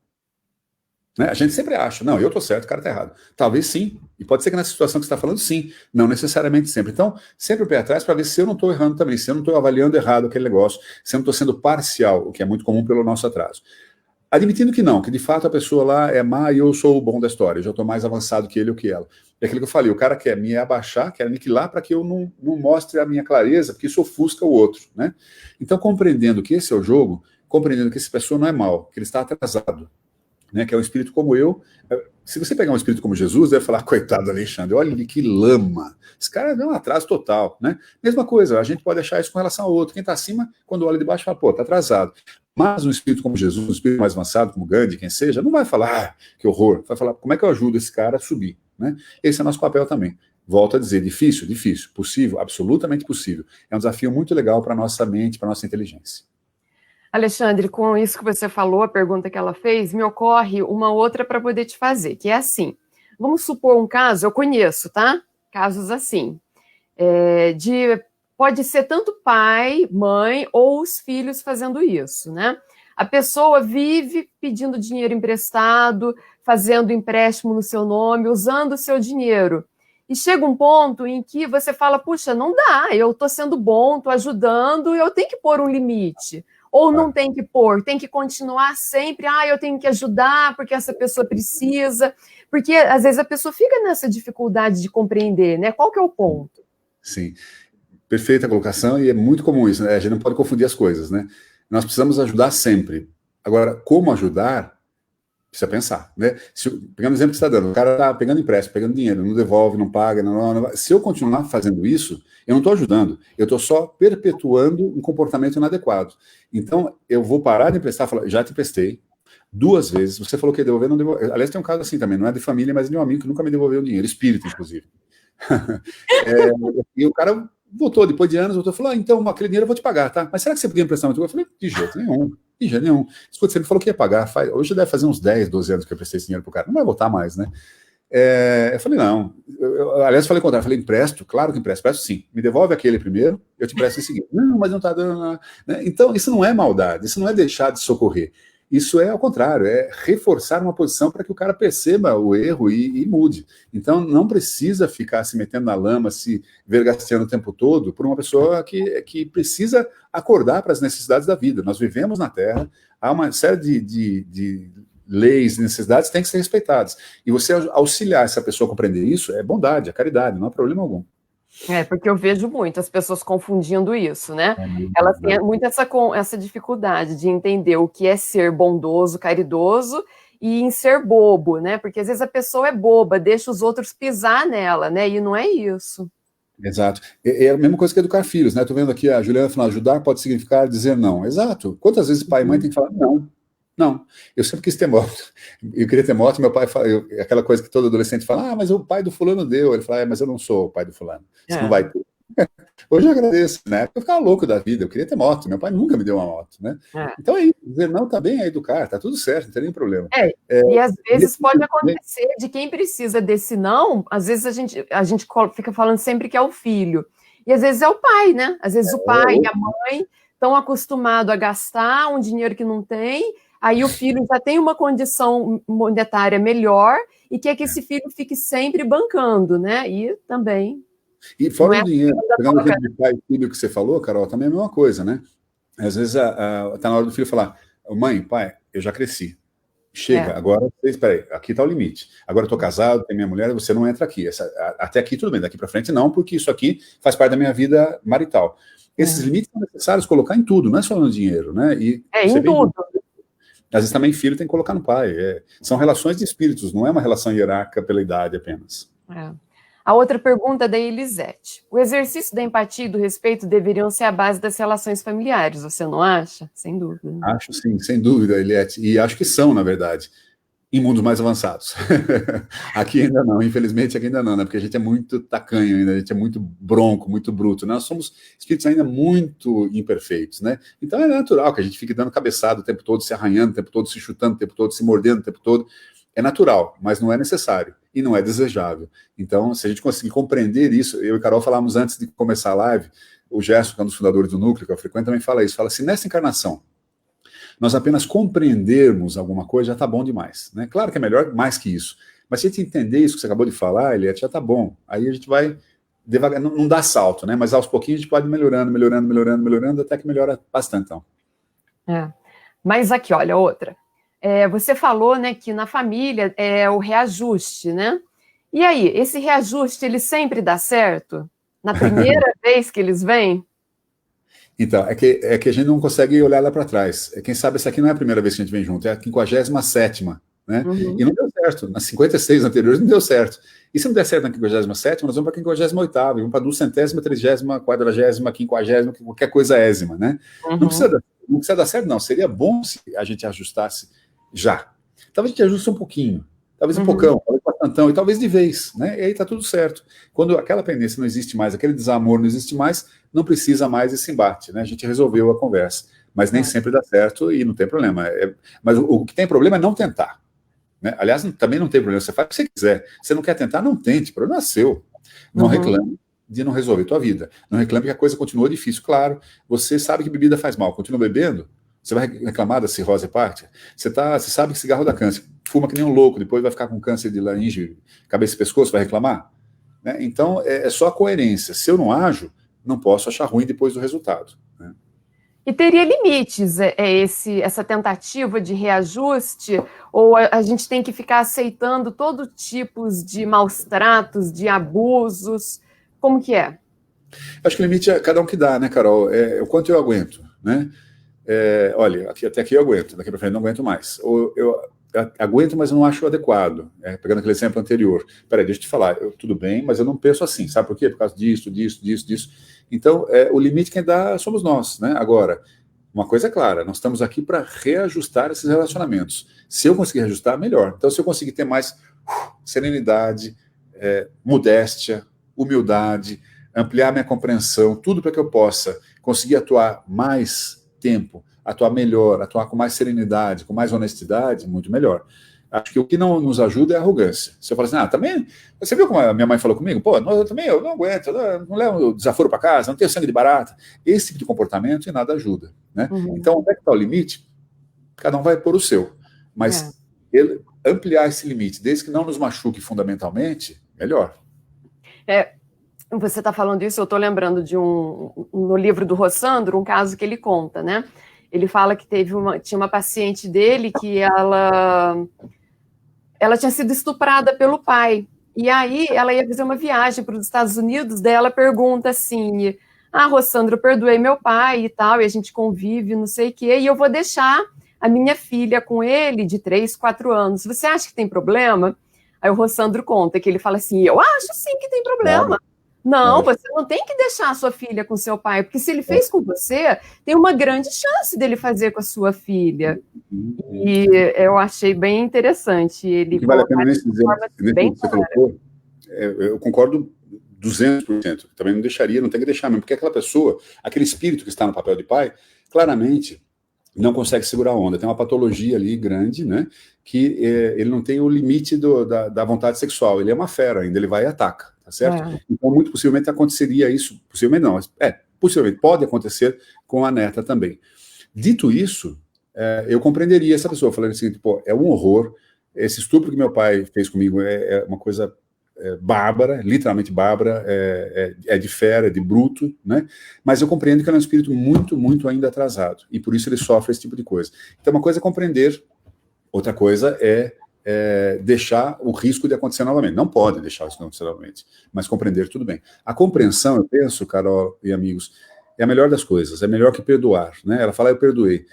Né? A gente sempre acha, não, eu estou certo, o cara está errado. Talvez sim, e pode ser que nessa situação que você está falando, sim, não necessariamente sempre. Então, sempre o pé atrás para ver se eu não estou errando também, se eu não estou avaliando errado aquele negócio, se eu não estou sendo parcial, o que é muito comum pelo nosso atraso. Admitindo que não, que de fato a pessoa lá é má e eu sou o bom da história, eu já estou mais avançado que ele ou que ela. É aquilo que eu falei, o cara quer me abaixar, quer aniquilar para que eu não mostre a minha clareza, porque isso ofusca o outro. Né? Então, compreendendo que esse é o jogo, compreendendo que essa pessoa não é mal, que ele está atrasado, né, que é um espírito como eu. Se você pegar um espírito como Jesus, deve falar, coitado do Alexandre, olha ali que lama. Esse cara deu um atraso total, né? Mesma coisa, a gente pode achar isso com relação ao outro. Quem está acima, quando olha de baixo, fala, pô, está atrasado. Mas um espírito como Jesus, um espírito mais avançado, como Gandhi, quem seja, não vai falar, que horror. Vai falar, como é que eu ajudo esse cara a subir? Né? Esse é nosso papel também. Volto a dizer, difícil? Difícil. Possível? Absolutamente possível. É um desafio muito legal para a nossa mente, para a nossa inteligência. Alexandre, com isso que você falou, a pergunta que ela fez, me ocorre uma outra para poder te fazer, que é assim, vamos supor um caso, eu conheço, tá? Casos assim, pode ser tanto pai, mãe ou os filhos fazendo isso, né? A pessoa vive pedindo dinheiro emprestado, fazendo empréstimo no seu nome, usando o seu dinheiro. E chega um ponto em que você fala, puxa, não dá, eu estou sendo bom, estou ajudando, eu tenho que pôr um limite. Ou não tem que pôr, tem que continuar sempre, eu tenho que ajudar porque essa pessoa precisa, porque às vezes a pessoa fica nessa dificuldade de compreender, né? Qual que é o ponto? Sim, perfeita colocação e é muito comum isso, né? A gente não pode confundir as coisas, né? Nós precisamos ajudar sempre. Agora, como ajudar, precisa pensar, né? Pegando o exemplo que você está dando, o cara está pegando empréstimo, pegando dinheiro, não devolve, não paga, não. Se eu continuar fazendo isso, eu não estou ajudando, eu estou só perpetuando um comportamento inadequado. Então, eu vou parar de emprestar, falar, já te emprestei 2 vezes, você falou que ia devolver, não devolveu. Aliás, tem um caso assim também, não é de família, mas de um amigo que nunca me devolveu o dinheiro, espírito, inclusive. E o cara voltou, depois de anos, voltou e falou, então, aquele dinheiro eu vou te pagar, tá? Mas será que você podia emprestar muito? Eu falei, de jeito nenhum. De jeito nenhum. Escuta, você me falou que ia pagar. Hoje deve fazer uns 10, 12 anos que eu prestei esse dinheiro pro cara. Não vai voltar mais, né? Eu falei, não. Aliás, eu falei o contrário. Eu falei, empresto? Claro que empresto sim. Me devolve aquele primeiro, eu te empresto em seguida. Não, mas não está dando. Né? Então, isso não é maldade, isso não é deixar de socorrer. Isso é ao contrário, é reforçar uma posição para que o cara perceba o erro e mude. Então, não precisa ficar se metendo na lama, se vergasteando o tempo todo por uma pessoa que precisa acordar para as necessidades da vida. Nós vivemos na Terra, há uma série de leis e necessidades que têm que ser respeitadas. E você auxiliar essa pessoa a compreender isso é bondade, é caridade, não há problema algum. Porque eu vejo muito as pessoas confundindo isso, né? Elas têm muito essa dificuldade de entender o que é ser bondoso, caridoso e em ser bobo, né? Porque às vezes a pessoa é boba, deixa os outros pisar nela, né? E não é isso. Exato. É a mesma coisa que educar filhos, né? Estou vendo aqui a Juliana falando, ajudar pode significar dizer não. Exato. Quantas vezes pai e mãe tem que falar não? Não, eu sempre quis ter moto. Eu queria ter moto, meu pai fala, aquela coisa que todo adolescente fala, mas o pai do fulano deu. Ele fala, mas eu não sou o pai do fulano. Você não vai ter. Hoje eu agradeço, né? Eu ficava louco da vida, eu queria ter moto. Meu pai nunca me deu uma moto, né? Então é isso, dizer não tá bem a educar, tá tudo certo, não tem nenhum problema. E às vezes pode acontecer de quem precisa desse não, às vezes a gente fica falando sempre que é o filho. E às vezes é o pai, né? Às vezes o pai e a mãe estão acostumados a gastar um dinheiro que não tem. Aí o filho já tem uma condição monetária melhor e quer que esse filho fique sempre bancando, né? E também... E fora o dinheiro, pegando o de pai e filho que você falou, Carol, também é a mesma coisa, né? Às vezes tá na hora do filho falar, mãe, pai, eu já cresci. Chega, agora, espera aí, aqui está o limite. Agora eu estou casado, tenho minha mulher, você não entra aqui. Até aqui tudo bem, daqui para frente não, porque isso aqui faz parte da minha vida marital. Esses limites são necessários colocar em tudo, não é só no dinheiro, né? Em tudo. Às vezes também filho tem que colocar no pai. São relações de espíritos, não é uma relação hierárquica pela idade apenas. A outra pergunta é da Elisete. O exercício da empatia e do respeito deveriam ser a base das relações familiares, você não acha? Sem dúvida. Acho sim, sem dúvida, Eliette. E acho que são, na verdade, em mundos mais avançados. Aqui ainda não, infelizmente aqui ainda não, né? Porque a gente é muito tacanho ainda, a gente é muito bronco, muito bruto. Nós somos espíritos ainda muito imperfeitos, né? Então é natural que a gente fique dando cabeçada o tempo todo, se arranhando o tempo todo, se chutando o tempo todo, se mordendo o tempo todo. É natural, mas não é necessário e não é desejável. Então, se a gente conseguir compreender isso, eu e Carol falamos antes de começar a live, o Gerson, que é um dos fundadores do Núcleo, que eu frequento, também fala isso, fala assim, nessa encarnação, nós apenas compreendermos alguma coisa já está bom demais, né? Claro que é melhor mais que isso, mas se a gente entender isso que você acabou de falar, Eliette, já está bom. Aí a gente vai devagar, não dá salto, né? Mas aos pouquinhos a gente pode ir melhorando, até que melhora bastante, então. Mas aqui, olha, outra. Você falou, né, que na família é o reajuste, né? E aí, esse reajuste, ele sempre dá certo? Na primeira vez que eles vêm? Então, é que a gente não consegue olhar lá para trás. Quem sabe essa aqui não é a primeira vez que a gente vem junto, é a 57ª, né? E não deu certo. Nas 56 anteriores não deu certo. E se não der certo na 57ª, nós vamos para a 58ª, vamos para a 200ª, 30ª, 40ª, 50ª, qualquer coisa ésima, né? Não precisa dar certo, não. Seria bom se a gente ajustasse já. Talvez a gente ajuste um pouquinho, talvez um pocão, talvez bastantão, e talvez de vez, né? E aí tá tudo certo. Quando aquela pendência não existe mais, aquele desamor não existe mais, não precisa mais esse embate, né? A gente resolveu a conversa. Mas nem sempre dá certo e não tem problema. Mas o que tem problema é não tentar, né? Aliás, também não tem problema. Você faz o que você quiser. Você não quer tentar, não tente. O problema é seu. Não reclame de não resolver a tua vida. Não reclame que a coisa continua difícil. Claro, você sabe que bebida faz mal. Continua bebendo, você vai reclamar da cirrose hepática? Você sabe que cigarro dá câncer. Fuma que nem um louco, depois vai ficar com câncer de laringe, cabeça e pescoço, vai reclamar? Né? Então, é só a coerência. Se eu não ajo, não posso achar ruim depois do resultado. Né? E teria limites essa tentativa de reajuste? Ou a gente tem que ficar aceitando todo tipo de maus tratos, de abusos? Como que é? Acho que o limite é cada um que dá, né, Carol? O quanto eu aguento, né? Olha, até aqui eu aguento, daqui para frente não aguento mais. Ou eu aguento, mas eu não acho adequado. Pegando aquele exemplo anterior. Peraí, deixa eu te falar, tudo bem, mas eu não penso assim. Sabe por quê? Por causa disso. Então, o limite quem dá somos nós, né? Agora, uma coisa é clara, nós estamos aqui para reajustar esses relacionamentos. Se eu conseguir reajustar, melhor. Então, se eu conseguir ter mais serenidade, modéstia, humildade, ampliar minha compreensão, tudo para que eu possa conseguir atuar mais tempo, atuar melhor, atuar com mais serenidade, com mais honestidade, muito melhor. Acho que o que não nos ajuda é a arrogância. Você fala assim, também... Você viu como a minha mãe falou comigo? Pô, eu não aguento, eu não levo desaforo para casa, não tenho sangue de barata. Esse tipo de comportamento e nada ajuda, né? Então, onde é que está o limite? Cada um vai pôr o seu. Mas ampliar esse limite, desde que não nos machuque fundamentalmente, melhor. Você está falando isso, eu estou lembrando de no livro do Rossandro, um caso que ele conta, né? Ele fala que tinha uma paciente dele que ela tinha sido estuprada pelo pai. E aí ela ia fazer uma viagem para os Estados Unidos, daí ela pergunta assim, Rossandro, eu perdoei meu pai e tal, e a gente convive, não sei o quê, e eu vou deixar a minha filha com ele de 3, 4 anos. Você acha que tem problema? Aí o Rossandro conta que ele fala assim, eu acho sim que tem problema. Não, você não tem que deixar a sua filha com seu pai, porque se ele fez com você, tem uma grande chance dele fazer com a sua filha. E eu achei bem interessante. Ele o que vale a pena nesse exemplo que você colocou, eu concordo 200%. Também não deixaria, não tem que deixar mesmo, porque aquela pessoa, aquele espírito que está no papel de pai, claramente não consegue segurar a onda. Tem uma patologia ali grande, né? Que ele não tem o limite da vontade sexual. Ele é uma fera ainda, ele vai e ataca, tá certo? Então, muito possivelmente aconteceria isso. Possivelmente não, mas possivelmente pode acontecer com a neta também. Dito isso, eu compreenderia essa pessoa, falando assim, pô, é um horror, esse estupro que meu pai fez comigo é uma coisa bárbara, literalmente bárbara, é de fera, é de bruto, né? Mas eu compreendo que ele é um espírito muito, muito ainda atrasado, e por isso ele sofre esse tipo de coisa. Então, uma coisa é compreender, outra coisa é deixar o risco de acontecer novamente. Não pode deixar isso acontecer novamente, mas compreender, tudo bem. A compreensão, eu penso, Carol e amigos, é a melhor das coisas, é melhor que perdoar, né? Ela fala, eu perdoei.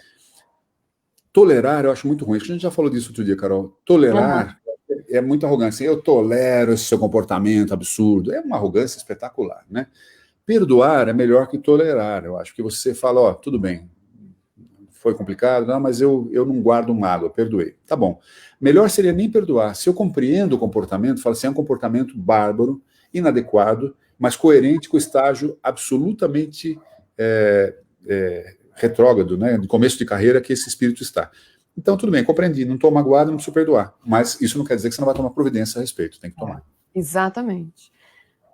Tolerar, eu acho muito ruim. A gente já falou disso outro dia, Carol. Tolerar é muita arrogância. Eu tolero esse seu comportamento absurdo. É uma arrogância espetacular, né? Perdoar é melhor que tolerar. Eu acho que você fala, tudo bem, foi complicado, não, mas eu não guardo mágoa, eu perdoei. Tá bom. Melhor seria nem perdoar. Se eu compreendo o comportamento, falo assim, é um comportamento bárbaro, inadequado, mas coerente com o estágio absolutamente retrógrado, né, de começo de carreira que esse espírito está. Então, tudo bem, compreendi, não estou magoado, não preciso perdoar. Mas isso não quer dizer que você não vai tomar providência a respeito, tem que tomar. Exatamente.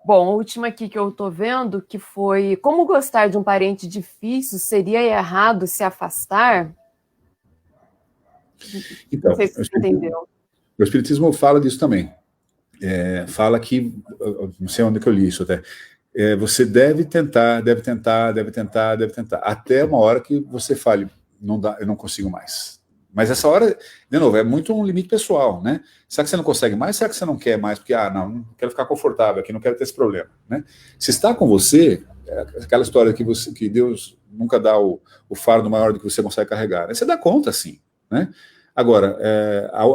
Bom, a última aqui que eu estou vendo, que foi como gostar de um parente difícil, seria errado se afastar? Então, não sei se você entendeu. O Espiritismo fala disso também. Fala que, não sei onde que eu li isso até, você deve tentar, até uma hora que você fale, não dá, eu não consigo mais. Mas essa hora, de novo, é muito um limite pessoal, né? Será que você não consegue mais? Será que você não quer mais? Porque, não quero ficar confortável aqui, não quero ter esse problema, né? Se está com você, aquela história que Deus nunca dá o fardo maior do que você consegue carregar, né? Você dá conta, sim, né? Agora,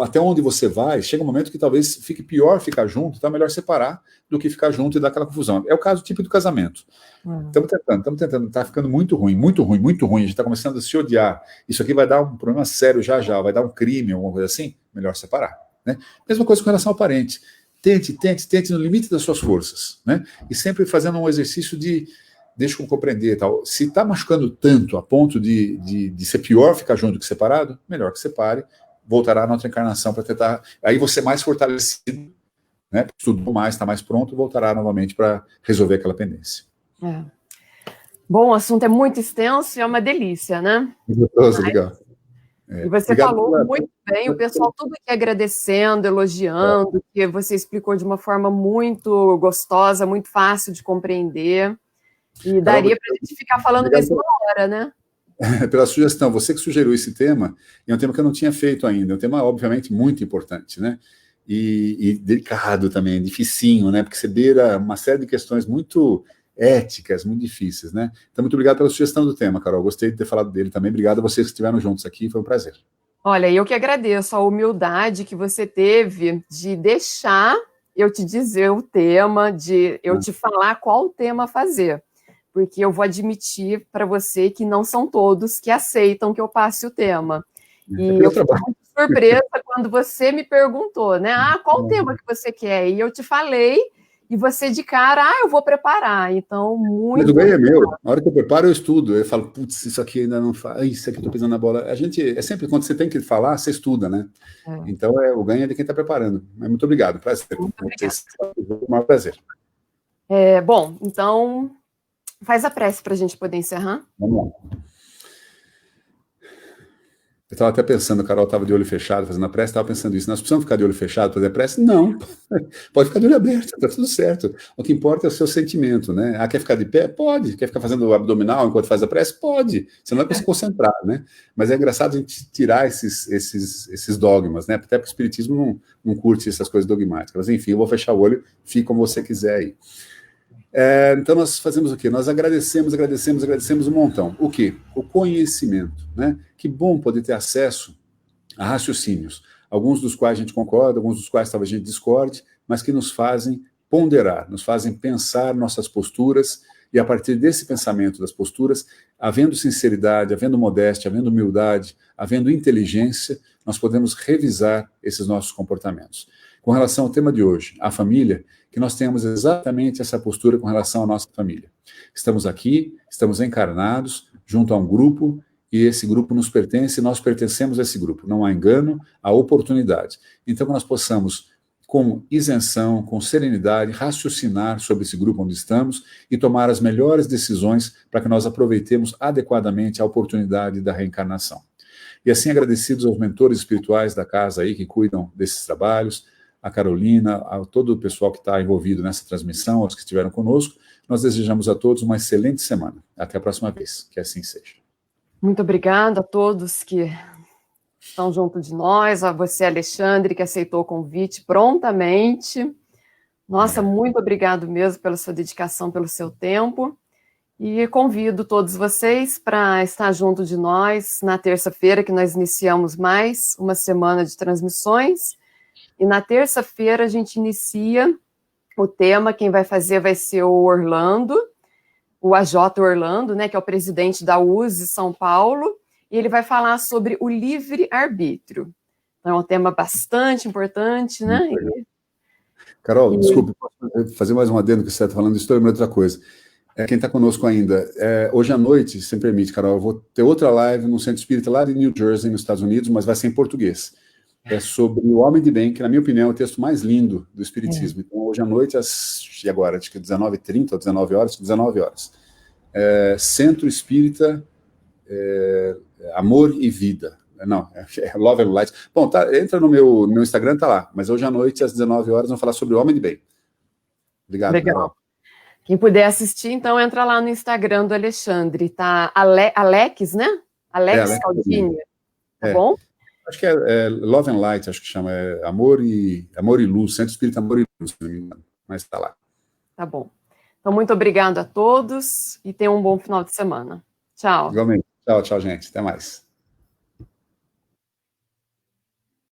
até onde você vai, chega um momento que talvez fique pior ficar junto, então é melhor separar do que ficar junto e dar aquela confusão. É o caso típico do casamento. Estamos tentando, está ficando muito ruim, a gente está começando a se odiar. Isso aqui vai dar um problema sério já, vai dar um crime, alguma coisa assim, melhor separar, né? Mesma coisa com relação ao parente. Tente no limite das suas forças, né? E sempre fazendo um exercício de deixa eu compreender, tal. Se está machucando tanto a ponto de ser pior ficar junto que separado, melhor que separe, voltará na outra encarnação para tentar, aí você mais fortalecido, né? Estudou mais, está mais pronto, voltará novamente para resolver aquela pendência. Bom, o assunto é muito extenso e é uma delícia, né? Gostoso, legal. E você falou muito bem, o pessoal tudo aqui agradecendo, elogiando, que você explicou de uma forma muito gostosa, muito fácil de compreender. E daria para a gente ficar falando mesmo uma hora, né? Pela sugestão, você que sugeriu esse tema, é um tema que eu não tinha feito ainda, é um tema, obviamente, muito importante, né? E delicado também, dificinho, né? Porque você beira uma série de questões muito éticas, muito difíceis, né? Então, muito obrigado pela sugestão do tema, Carol. Gostei de ter falado dele também. Obrigado a vocês que estiveram juntos aqui, foi um prazer. Olha, eu que agradeço a humildade que você teve de deixar eu te dizer o tema, de eu te falar qual tema fazer. Porque eu vou admitir para você que não são todos que aceitam que eu passe o tema. E eu fiquei muito surpresa quando você me perguntou, né? Qual o tema que você quer? E eu te falei e você de cara, eu vou preparar. Então, Mas muito... o ganho é meu. Na hora que eu preparo, eu estudo. Eu falo, putz, isso aqui ainda não faz. Isso aqui eu tô pisando na bola. A gente, é sempre quando você tem que falar, você estuda, né? É, Então, o ganho é de quem está preparando. Mas muito obrigado. Prazer. muito obrigada. O maior prazer. Bom, então, faz a prece para a gente poder encerrar. Vamos lá. Eu estava até pensando, a Carol estava de olho fechado fazendo a prece, estava pensando isso. Nós precisamos ficar de olho fechado para fazer a prece? Não. Pode ficar de olho aberto, está tudo certo. O que importa é o seu sentimento, né? Quer ficar de pé? Pode. Quer ficar fazendo o abdominal enquanto faz a prece? Pode. Você não vai se concentrar, né? Mas é engraçado a gente tirar esses dogmas, né? Até porque o Espiritismo não curte essas coisas dogmáticas. Mas enfim, eu vou fechar o olho, fique como você quiser aí. Então nós fazemos o quê? Nós agradecemos um montão. O quê? O conhecimento, né? Que bom poder ter acesso a raciocínios, alguns dos quais a gente concorda, alguns dos quais talvez a gente discorde, mas que nos fazem ponderar, nos fazem pensar nossas posturas, e a partir desse pensamento das posturas, havendo sinceridade, havendo modéstia, havendo humildade, havendo inteligência, nós podemos revisar esses nossos comportamentos. Com relação ao tema de hoje, a família, que nós tenhamos exatamente essa postura com relação à nossa família. Estamos aqui, estamos encarnados, junto a um grupo, e esse grupo nos pertence, e nós pertencemos a esse grupo. Não há engano, há oportunidade. Então, que nós possamos, com isenção, com serenidade, raciocinar sobre esse grupo onde estamos e tomar as melhores decisões para que nós aproveitemos adequadamente a oportunidade da reencarnação. E assim, agradecidos aos mentores espirituais da casa aí que cuidam desses trabalhos, a Carolina, a todo o pessoal que está envolvido nessa transmissão, aos que estiveram conosco, nós desejamos a todos uma excelente semana. Até a próxima vez, que assim seja. Muito obrigada a todos que estão junto de nós, a você, Alexandre, que aceitou o convite prontamente. Nossa, muito obrigado mesmo pela sua dedicação, pelo seu tempo. E convido todos vocês para estar junto de nós na terça-feira, que nós iniciamos mais uma semana de transmissões. E na terça-feira a gente inicia o tema, quem vai fazer vai ser o Orlando, o AJ Orlando, né, que é o presidente da USE São Paulo, e ele vai falar sobre o livre-arbítrio. Então é um tema bastante importante, né? Carol, desculpe, posso fazer mais um adendo que você está falando, estou lembrando de outra coisa. Quem está conosco ainda, hoje à noite, se me permite, Carol, eu vou ter outra live no Centro Espírita lá de New Jersey, nos Estados Unidos, mas vai ser em português. É sobre o homem de bem, que, na minha opinião, é o texto mais lindo do Espiritismo. Então, hoje à noite, e agora, acho que 19h30 ou 19 horas, 19 horas. Centro Espírita, Amor e Vida. Não, é Love and Light. Bom, entra no meu Instagram, tá lá. Mas hoje à noite, às 19 horas, vamos falar sobre o homem de bem. Obrigado, legal. Carol. Quem puder assistir, então, entra lá no Instagram do Alexandre, tá? Alex, né? Alex Caldini, tá bom? Acho que é Love and Light, acho que chama, Amor e Luz, Centro Espírita Amor e Luz, se não me engano, mas está lá. Tá bom. Então, muito obrigado a todos e tenham um bom final de semana. Tchau. Igualmente. Tchau, gente. Até mais.